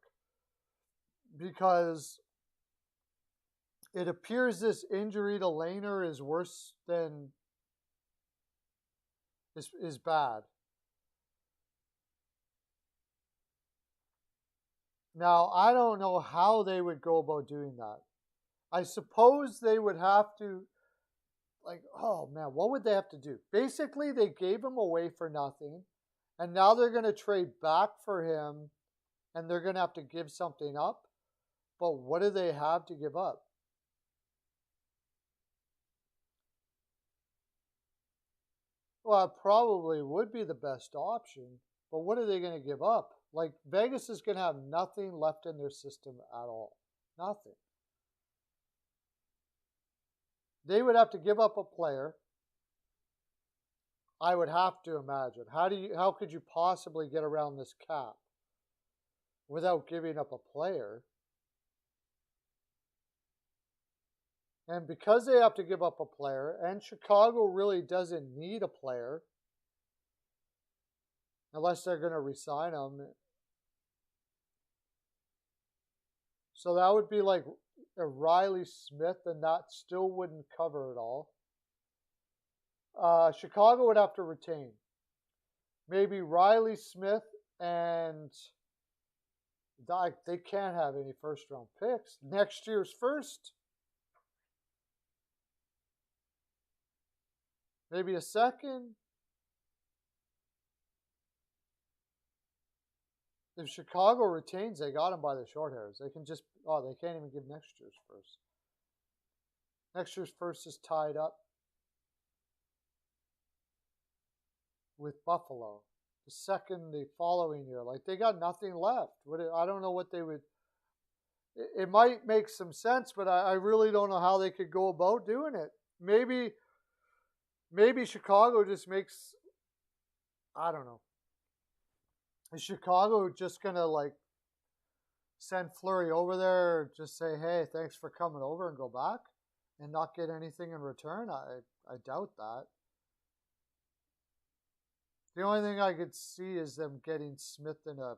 because it appears this injury to Lehner is worse than is bad. Now, I don't know how they would go about doing that. I suppose they would have to, like, oh man, what would they have to do? Basically, they gave him away for nothing, and now they're going to trade back for him, and they're going to have to give something up. But what do they have to give up? Well, it probably would be the best option, but what are they going to give up? Like, Vegas is going to have nothing left in their system at all. Nothing. They would have to give up a player. I would have to imagine. How could you possibly get around this cap without giving up a player? And because they have to give up a player, and Chicago really doesn't need a player unless they're going to re-sign him. So that would be like a Riley Smith, and that still wouldn't cover it all. Chicago would have to retain maybe Riley Smith, and they can't have any first-round picks. Next year's first. Maybe a second. If Chicago retains, they got him by the short hairs. They can just, they can't even give next year's first. Next year's first is tied up with Buffalo. The second, the following year. Like, they got nothing left. I don't know what they would. It might make some sense, but I really don't know how they could go about doing it. Maybe Chicago just makes, I don't know. Is Chicago just going to, like, send Fleury over there, just say, hey, thanks for coming over, and go back and not get anything in return? I doubt that. The only thing I could see is them getting Smith in the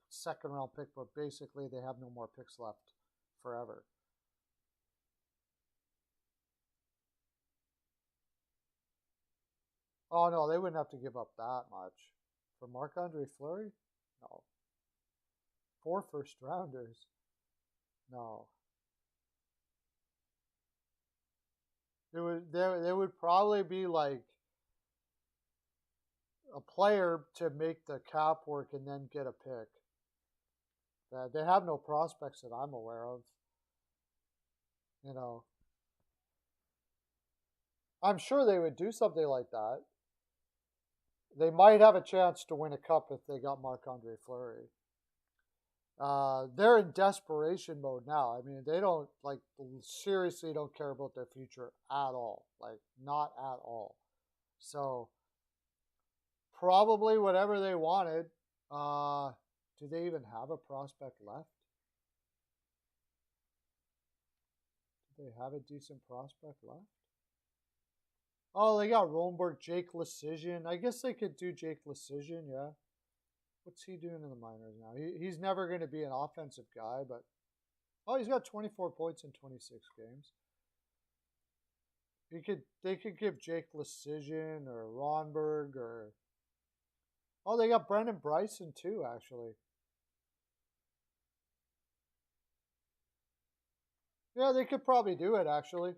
second round pick, but basically they have no more picks left forever. Oh, no, they wouldn't have to give up that much. For Marc-Andre Fleury? No. 4 first rounders? No. There would probably be like a player to make the cap work and then get a pick. They have no prospects that I'm aware of. You know. I'm sure they would do something like that. They might have a chance to win a cup if they got Marc-Andre Fleury. They're in desperation mode now. I mean, they don't, like, seriously don't care about their future at all. Like, not at all. So, probably whatever they wanted. Do they even have a prospect left? Do they have a decent prospect left? Oh, they got Roenberg, Jake Lecision. I guess they could do Jake Lecision, yeah. What's he doing in the minors now? He's never going to be an offensive guy, but... Oh, he's got 24 points in 26 games. They could give Jake Lecision or Roenberg or... Oh, they got Brendan Bryson too, actually. Yeah, they could probably do it, actually.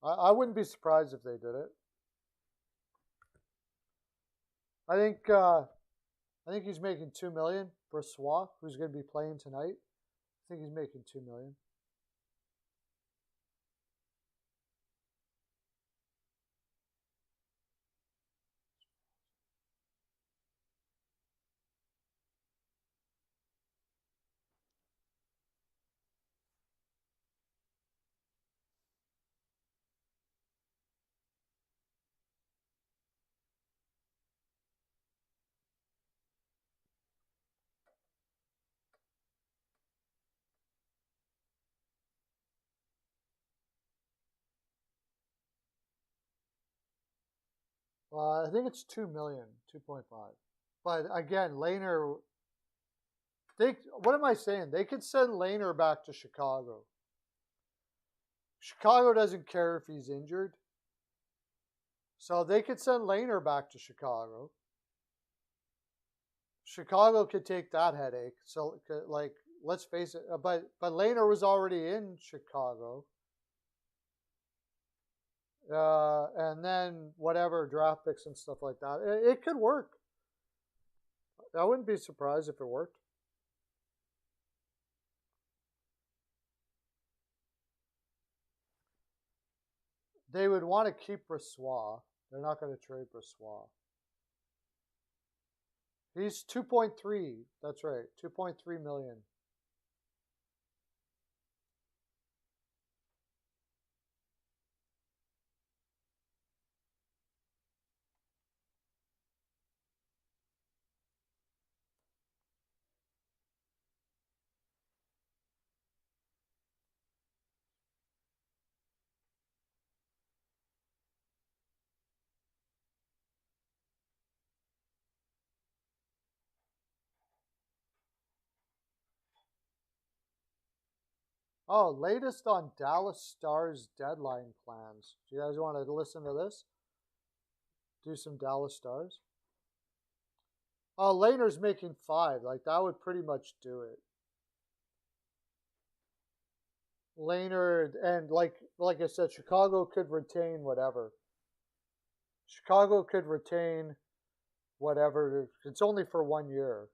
I wouldn't be surprised if they did it. I think he's making $2 million. Brossoit, who's going to be playing tonight, I think he's making $2 million. I think it's 2 million, 2.5. But again, Lehner, what am I saying? They could send Lehner back to Chicago. Chicago doesn't care if he's injured. So they could send Lehner back to Chicago. Chicago could take that headache. So, like, let's face it. But Lehner was already in Chicago. And then whatever draft picks and stuff like that. It could work. I wouldn't be surprised if it worked. They would want to keep Brossoit. They're not going to trade Brossoit. He's 2.3. That's right. 2.3 million. Oh, latest on Dallas Stars deadline plans. Do you guys want to listen to this? Do some Dallas Stars. Oh, Lehner's making 5. Like, that would pretty much do it. Lehner, and like I said, Chicago could retain whatever. Chicago could retain whatever. It's only for 1 year.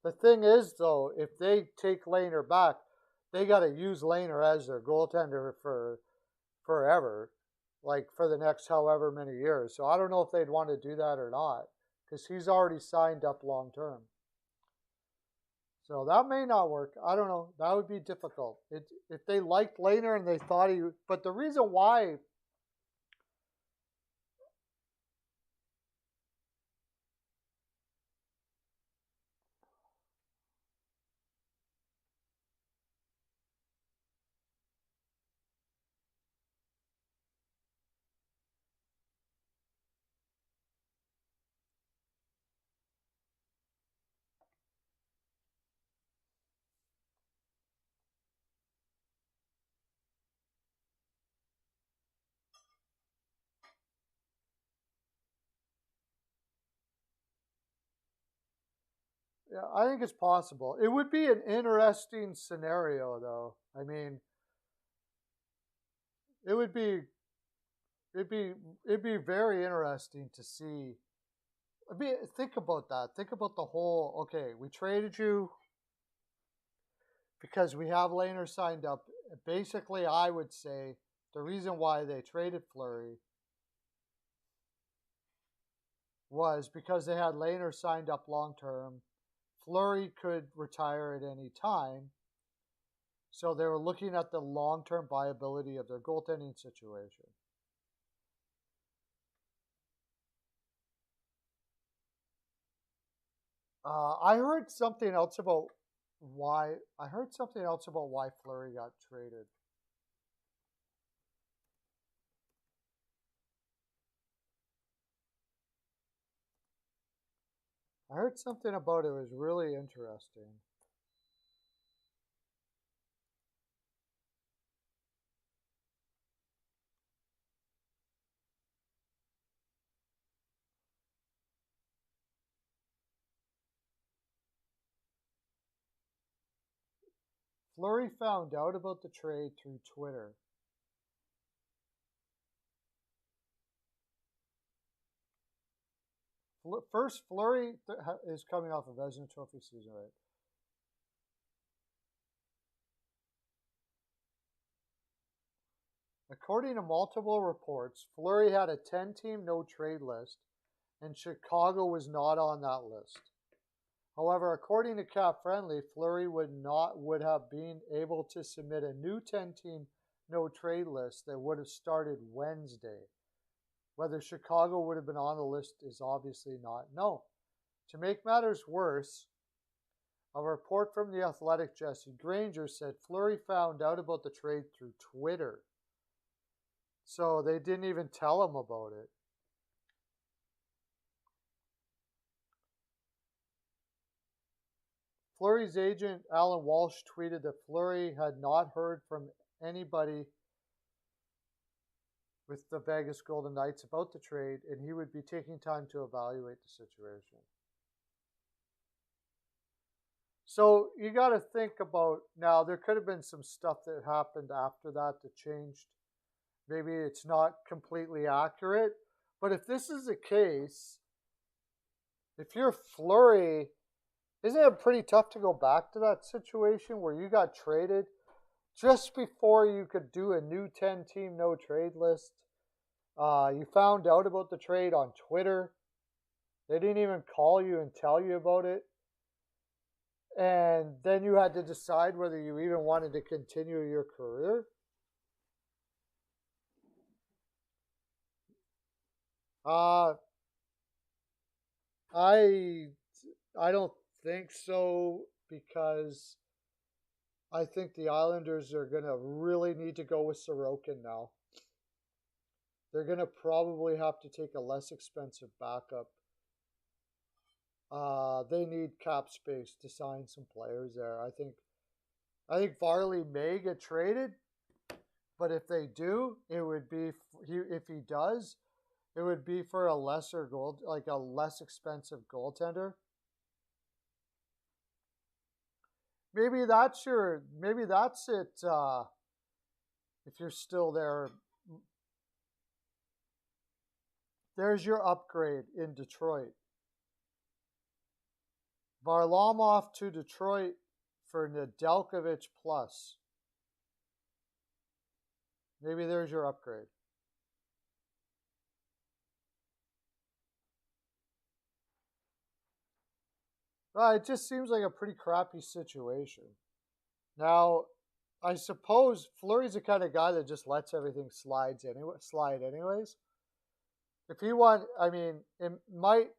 The thing is, though, if they take Lehner back, they got to use Lehner as their goaltender for forever, like for the next however many years. So I don't know if they'd want to do that or not, because he's already signed up long term. So that may not work. I don't know. That would be difficult. If they liked Lehner and they thought he, but the reason why. Yeah, I think it's possible. It would be an interesting scenario, though. I mean, it would be, it'd be very interesting to see. I mean, think about that. Think about the whole. Okay, we traded you because we have Lehner signed up. Basically, I would say the reason why they traded Fleury was because they had Lehner signed up long term. Fleury could retire at any time. So they were looking at the long term viability of their goaltending situation. I heard something else about why Fleury got traded. I heard something about it was really interesting. Fleury found out about the trade through Twitter. First, Fleury is coming off a Vezina Trophy season, right? According to multiple reports, Fleury had a 10-team no-trade list, and Chicago was not on that list. However, according to Cap Friendly, Fleury would have been able to submit a new 10-team no-trade list that would have started Wednesday. Whether Chicago would have been on the list is obviously not known. To make matters worse, a report from The Athletic, Jesse Granger, said Fleury found out about the trade through Twitter. So they didn't even tell him about it. Fleury's agent, Alan Walsh, tweeted that Fleury had not heard from anybody with the Vegas Golden Knights about the trade, and he would be taking time to evaluate the situation. So you got to think about, now there could have been some stuff that happened after that changed. Maybe it's not completely accurate, but if this is the case, if you're Fleury, isn't it pretty tough to go back to that situation where you got traded just before you could do a new 10-team no-trade list? You found out about the trade on Twitter. They didn't even call you and tell you about it. And then you had to decide whether you even wanted to continue your career. I don't think so, because I think the Islanders are going to really need to go with Sorokin now. They're going to probably have to take a less expensive backup. They need cap space to sign some players there. I think Varley may get traded, but if they do, it would be, if he does, it would be for a lesser like a less expensive goaltender. Maybe that's it. If you're still there, there's your upgrade in Detroit. Varlamov to Detroit for Nedeljkovic plus. Maybe there's your upgrade. It just seems like a pretty crappy situation. Now, I suppose Fleury's the kind of guy that just lets everything slide anyways. If he won, I mean, it might,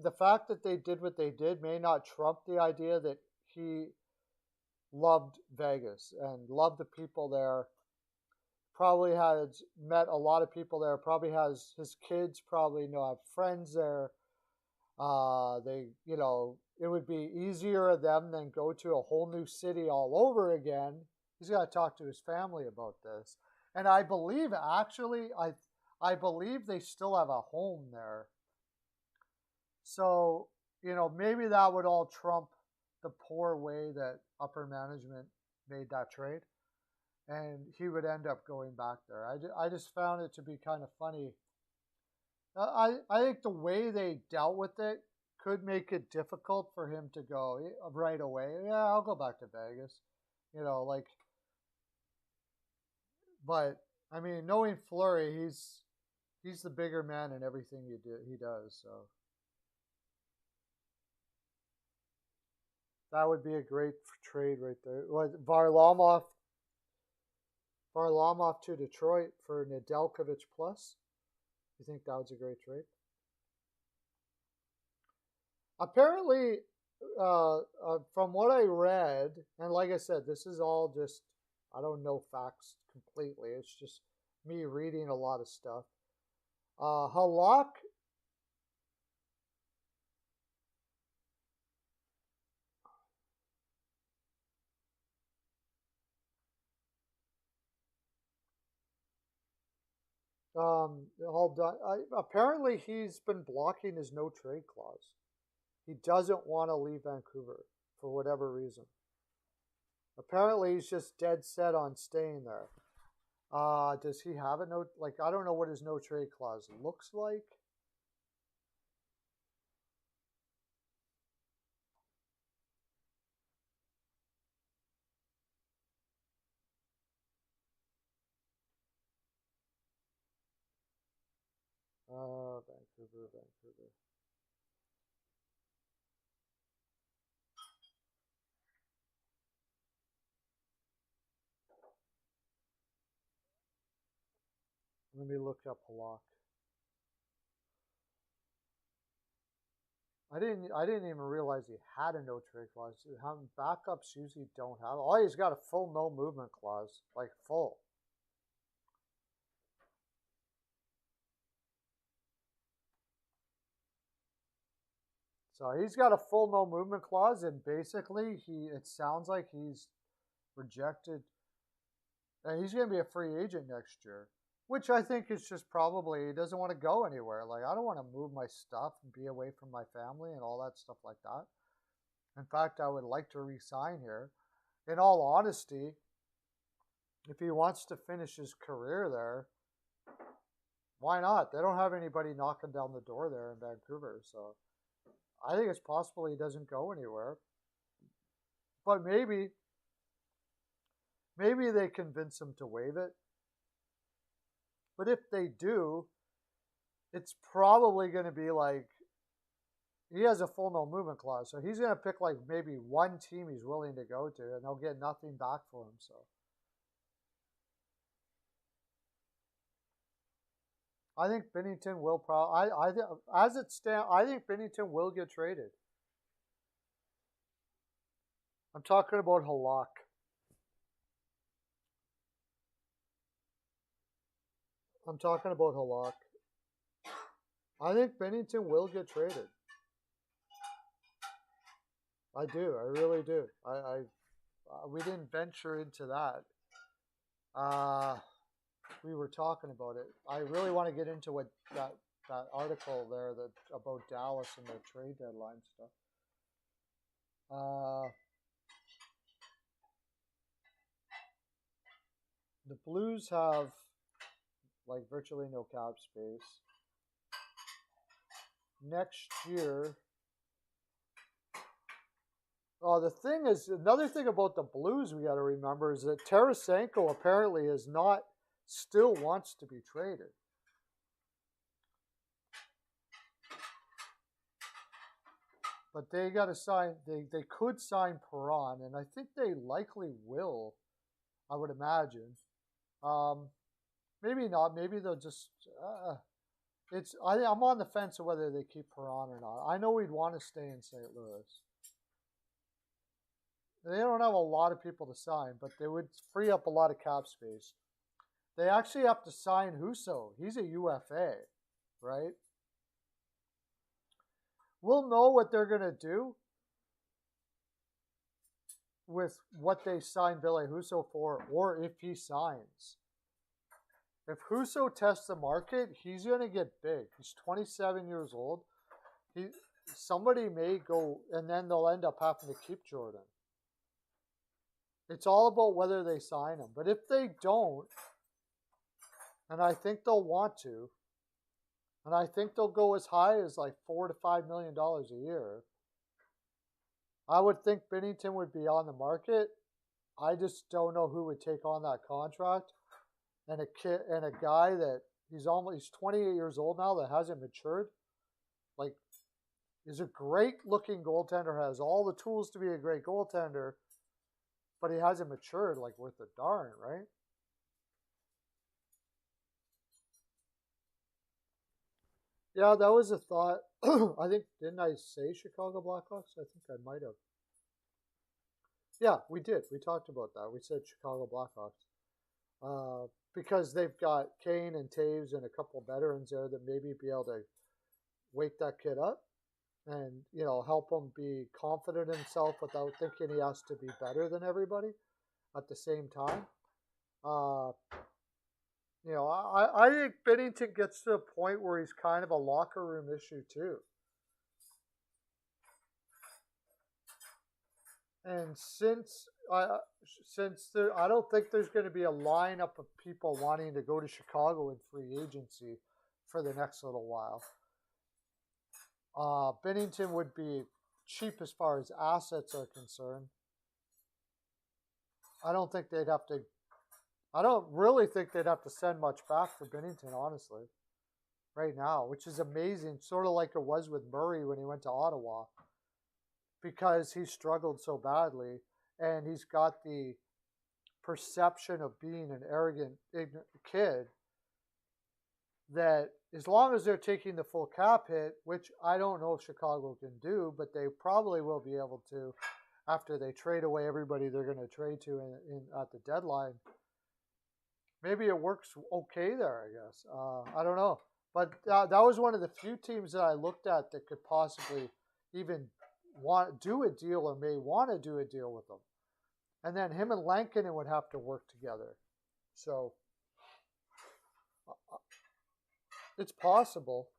the fact that they did what they did may not trump the idea that he loved Vegas and loved the people there. Probably has met a lot of people there. Probably has his kids. Probably have friends there. It would be easier of them than go to a whole new city all over again. He's got to talk to his family about this. And I believe, actually, I believe they still have a home there. So, maybe that would all trump the poor way that upper management made that trade. And he would end up going back there. I just found it to be kind of funny. I think the way they dealt with it could make it difficult for him to go right away. Yeah, I'll go back to Vegas. But I mean, knowing Fleury, he's the bigger man in everything he does. So that would be a great trade right there. Varlamov to Detroit for Nedeljkovic plus. You think that was a great trade? Apparently, from what I read, and like I said, this is all just, I don't know facts completely. It's just me reading a lot of stuff. Halak all done. Apparently, he's been blocking his no trade clause. He doesn't want to leave Vancouver for whatever reason. Apparently, he's just dead set on staying there. Does he have a no? I don't know what his no trade clause looks like. Vancouver. Let me look up Halak. I didn't even realize he had a no trade clause. Backups usually don't have. Oh, he's got a full no movement clause, like full. So he's got a full no movement clause, and basically it sounds like he's rejected. And he's going to be a free agent next year, which I think is just probably he doesn't want to go anywhere. Like, I don't want to move my stuff and be away from my family and all that stuff like that. In fact, I would like to re-sign here. In all honesty, if he wants to finish his career there, why not? They don't have anybody knocking down the door there in Vancouver. So I think it's possible he doesn't go anywhere. But maybe they convince him to waive it. But if they do, it's probably going to be like, he has a full no movement clause. So he's going to pick like maybe one team he's willing to go to, and they'll get nothing back for him. So I think Binnington will probably, as it stands, I think Binnington will get traded. I'm talking about Halak. I think Binnington will get traded. I do. I really do. We didn't venture into that. We were talking about it. I really want to get into what that article there about Dallas and their trade deadline stuff. The Blues have like virtually no cap space. Next year. Oh, the thing is, another thing about the Blues we got to remember is that Tarasenko apparently still wants to be traded. But they got to sign, they could sign Perron, and I think they likely will, I would imagine. Maybe not. Maybe they'll just, I'm on the fence of whether they keep Perron or not. I know we'd want to stay in St. Louis. They don't have a lot of people to sign, but they would free up a lot of cap space. They actually have to sign Husso. He's a UFA, right? We'll know what they're going to do with what they sign Ville Husso for, or if he signs. If Husso tests the market, he's going to get big. He's 27 years old. Somebody may go, and then they'll end up having to keep Jordan. It's all about whether they sign him. But if they don't, and I think they'll want to, and I think they'll go as high as like $4 to $5 million a year, I would think Binnington would be on the market. I just don't know who would take on that contract. And a guy that he's 28 years old now that hasn't matured, like, is a great looking goaltender, has all the tools to be a great goaltender, but he hasn't matured like worth a darn, right? Yeah, that was a thought. I think, didn't I say Chicago Blackhawks? I think I might have. Yeah, we did. We talked about that. We said Chicago Blackhawks. Because they've got Kane and Taves and a couple veterans there that maybe be able to wake that kid up and, help him be confident in himself without thinking he has to be better than everybody at the same time. I think Binnington gets to a point where he's kind of a locker room issue too. And since I don't think there's going to be a lineup of people wanting to go to Chicago in free agency for the next little while. Binnington would be cheap as far as assets are concerned. I don't really think they'd have to send much back for Binnington, honestly, right now, which is amazing, sort of like it was with Murray when he went to Ottawa, because he struggled so badly, and he's got the perception of being an arrogant, ignorant kid that as long as they're taking the full cap hit, which I don't know if Chicago can do, but they probably will be able to after they trade away everybody they're going to trade to at the deadline. Maybe it works okay there, I guess. I don't know. But that was one of the few teams that I looked at that could possibly even want to do a deal or may want to do a deal with them. And then him and Lankinen would have to work together. So it's possible.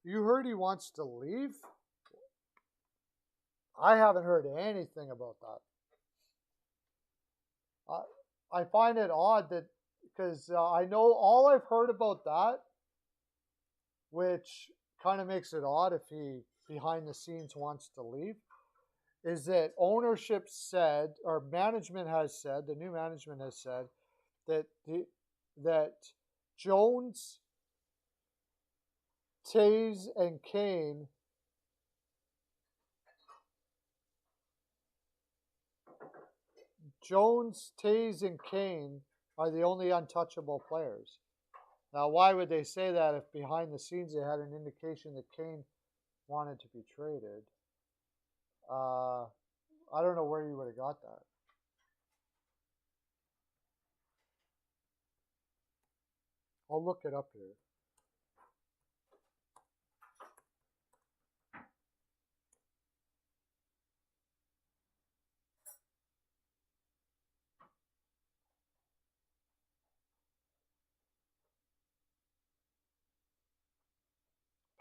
You heard he wants to leave? I haven't heard anything about that. I find it odd that, because I know all I've heard about that, which kind of makes it odd if he behind the scenes wants to leave, is that ownership said, or management has said, the new management has said that that Jones, Taves, and Kane are the only untouchable players. Now, why would they say that if behind the scenes they had an indication that Kane wanted to be traded? I don't know where you would have got that. I'll look it up here.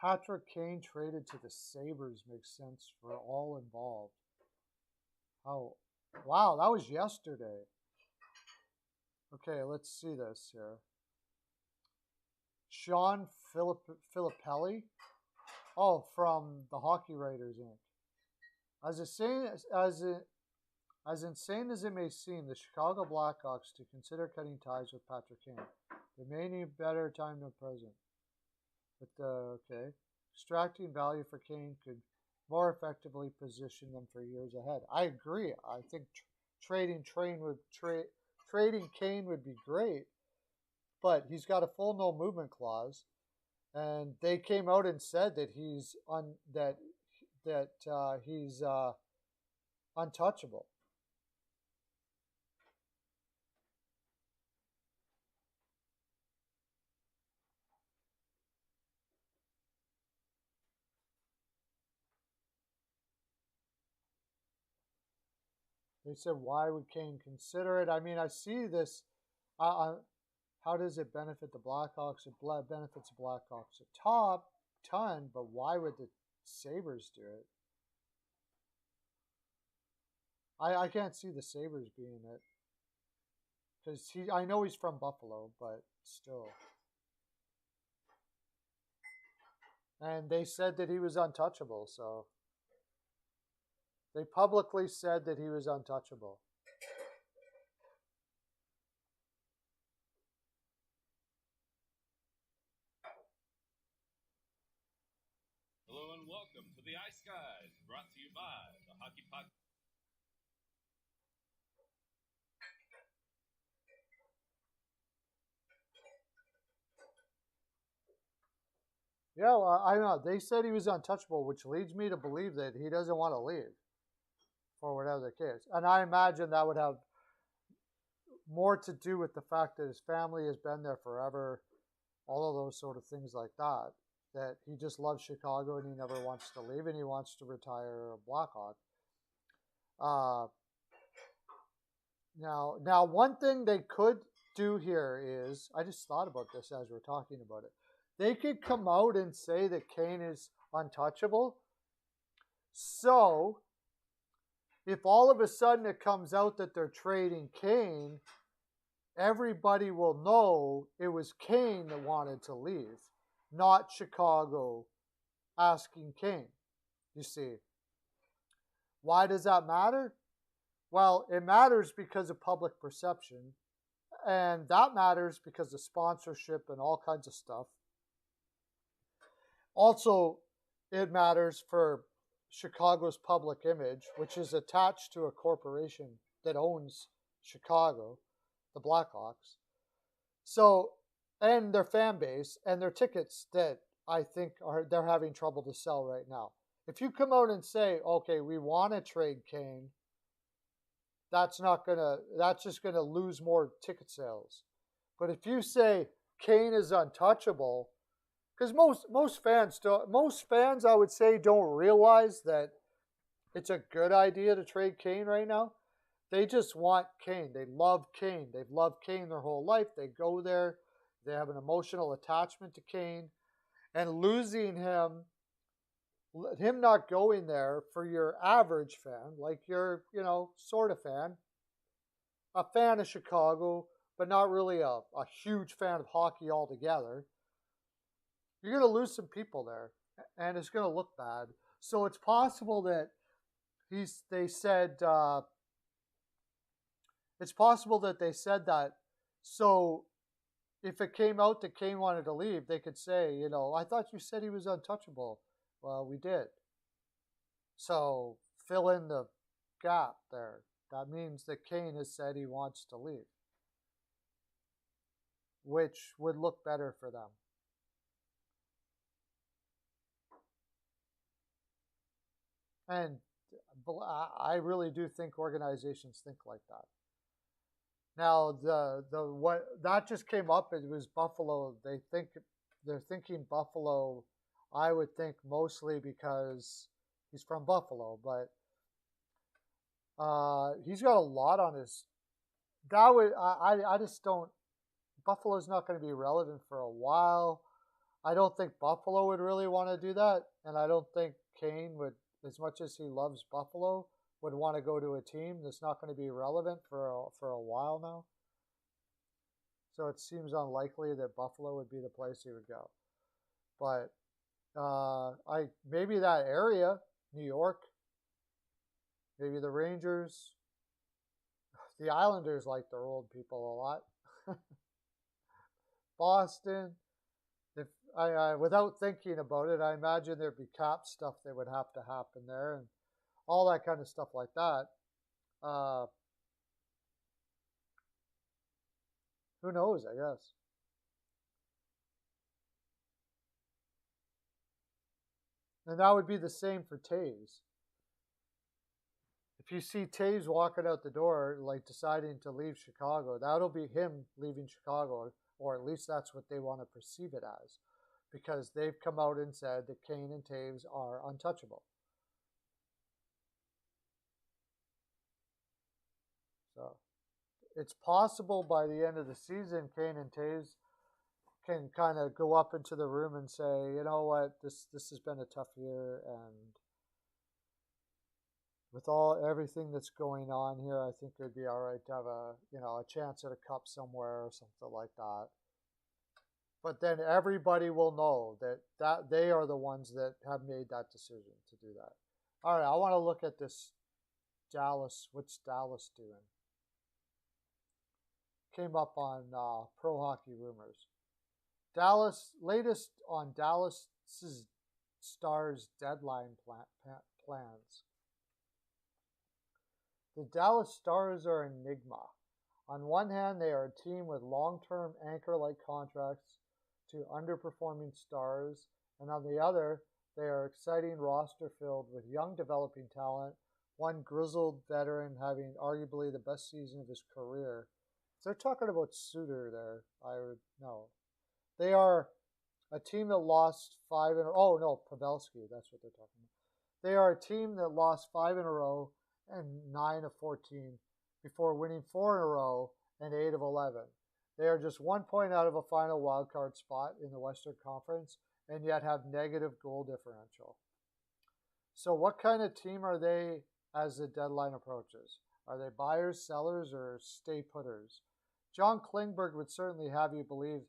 Patrick Kane traded to the Sabres makes sense for all involved. Oh, wow, that was yesterday. Okay, let's see this here. Sean Filippelli. Oh, from the Hockey Writers Inc. As insane as it may seem, the Chicago Blackhawks to consider cutting ties with Patrick Kane. They may need better time than present. But, okay. Extracting value for Kane could more effectively position them for years ahead. I agree. I think trading Kane would be great, but he's got a full no movement clause, and they came out and said that he's untouchable. They said, why would Kane consider it? I mean, I see this. How does it benefit the Blackhawks? It benefits the Blackhawks a ton, but why would the Sabres do it? I can't see the Sabres being it. Because I know he's from Buffalo, but still. And they said that he was untouchable, so. They publicly said that he was untouchable. Hello and welcome to the Ice Guys, brought to you by the Hockey Podcast. Yeah, well, I know. They said he was untouchable, which leads me to believe that he doesn't want to leave for whatever the case. And I imagine that would have more to do with the fact that his family has been there forever, all of those sort of things like that, that he just loves Chicago and he never wants to leave and he wants to retire a Blackhawk. Now, one thing they could do here is, I just thought about this as we're talking about it. They could come out and say that Kane is untouchable. So, if all of a sudden it comes out that they're trading Kane, everybody will know it was Kane that wanted to leave, not Chicago asking Kane. You see. Why does that matter? Well, it matters because of public perception, and that matters because of sponsorship and all kinds of stuff. Also, it matters for Chicago's public image, which is attached to a corporation that owns Chicago, the Blackhawks. So, and their fan base and their tickets that I think they're having trouble to sell right now. If you come out and say, okay, we want to trade Kane, that's just gonna lose more ticket sales. But if you say Kane is untouchable, because most fans I would say don't realize that it's a good idea to trade Kane right now. They just want Kane. They love Kane. They've loved Kane their whole life. They go there. They have an emotional attachment to Kane. And losing him not going there for your average fan, like your, sort of fan, a fan of Chicago, but not really a huge fan of hockey altogether, you're going to lose some people there. And it's going to look bad. So it's possible that it's possible that they said that. So if it came out that Kane wanted to leave, they could say, I thought you said he was untouchable. Well, we did. So fill in the gap there. That means that Kane has said he wants to leave, which would look better for them. And I really do think organizations think like that. Now, what that just came up, it was Buffalo. They're thinking Buffalo. I would think mostly because he's from Buffalo, but he's got a lot on his. That would I just don't. Buffalo's not going to be relevant for a while. I don't think Buffalo would really want to do that, and I don't think Kane would, as much as he loves Buffalo, would want to go to a team that's not going to be relevant for a while now. So it seems unlikely that Buffalo would be the place he would go. But maybe that area, New York, maybe the Rangers, the Islanders like their old people a lot. Boston. If I without thinking about it, I imagine there'd be cap stuff that would have to happen there and all that kind of stuff like that. Who knows, I guess. And that would be the same for Taves. If you see Taves walking out the door, like deciding to leave Chicago, that'll be him leaving Chicago, or at least that's what they want to perceive it as, because they've come out and said that Kane and Taves are untouchable. So it's possible by the end of the season, Kane and Taves can kind of go up into the room and say, you know what, this has been a tough year, and with everything that's going on here, I think it'd be all right to have a chance at a cup somewhere or something like that. But then everybody will know that they are the ones that have made that decision to do that. All right, I want to look at this Dallas. What's Dallas doing? Came up on Pro Hockey Rumors. Dallas, latest on Dallas Stars deadline plans. The Dallas Stars are an enigma. On one hand, they are a team with long-term anchor-like contracts to underperforming stars, and on the other, they are an exciting roster filled with young developing talent, one grizzled veteran having arguably the best season of his career. If they're talking about Suter there, I would know. They are a team that lost 5 in a row. Oh, no, Pavelski, that's what they're talking about. They are a team that lost 5 in a row and 9 of 14 before winning 4 in a row and 8 of 11. They are just 1 point out of a final wildcard spot in the Western Conference and yet have negative goal differential. So what kind of team are they as the deadline approaches? Are they buyers, sellers, or stay-putters? John Klingberg would certainly have you believe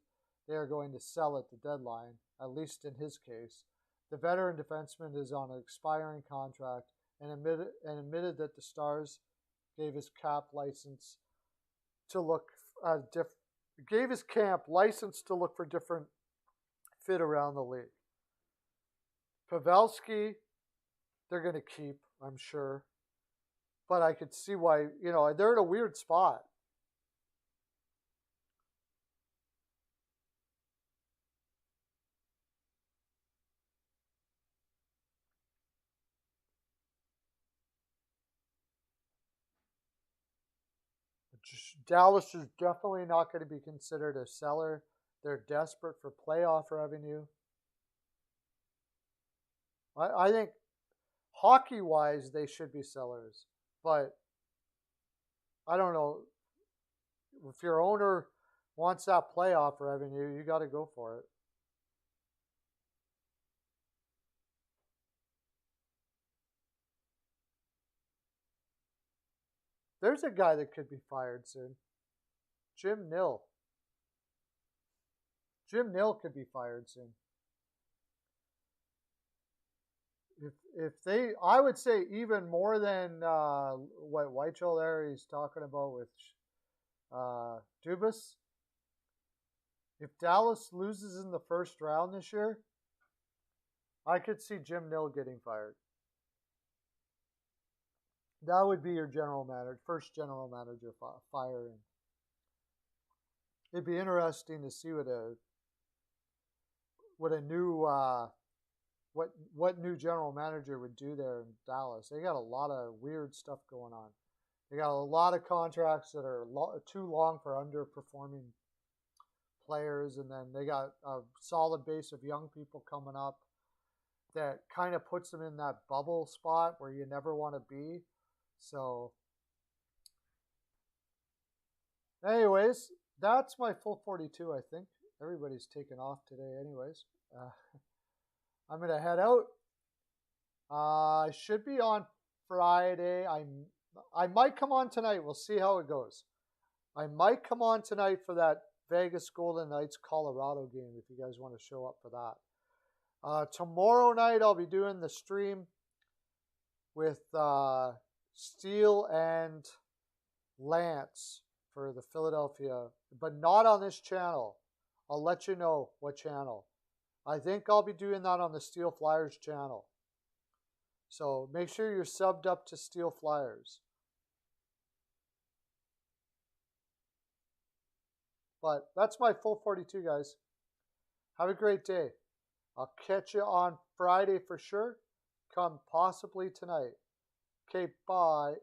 they are going to sell at the deadline, at least in his case. The veteran defenseman is on an expiring contract and admitted that the Stars gave his camp license to look for different fit around the league. Pavelski, they're going to keep, I'm sure. But I could see why, they're in a weird spot. Dallas is definitely not going to be considered a seller. They're desperate for playoff revenue. I think hockey-wise, they should be sellers. But I don't know. If your owner wants that playoff revenue, you got to go for it. There's a guy that could be fired soon. Jim Nill. Jim Nill could be fired soon. If they, I would say even more than what Whitechel there he's talking about with Dubas. If Dallas loses in the first round this year, I could see Jim Nill getting fired. That would be your general manager, first general manager firing. It'd be interesting to see what a new what new general manager would do there in Dallas. They got a lot of weird stuff going on. They got a lot of contracts that are too long for underperforming players, and then they got a solid base of young people coming up that kind of puts them in that bubble spot where you never want to be. So, anyways, that's my full 42, I think. Everybody's taken off today anyways. I'm going to head out. I should be on Friday. I might come on tonight. We'll see how it goes. I might come on tonight for that Vegas Golden Knights Colorado game if you guys want to show up for that. Tomorrow night I'll be doing the stream with Steele and Lance for the Philadelphia, but not on this channel. I'll let you know what channel. I think I'll be doing that on the Steel Flyers channel. So make sure you're subbed up to Steel Flyers. But that's my full 42, guys. Have a great day. I'll catch you on Friday for sure. Come possibly tonight. Okay, bye.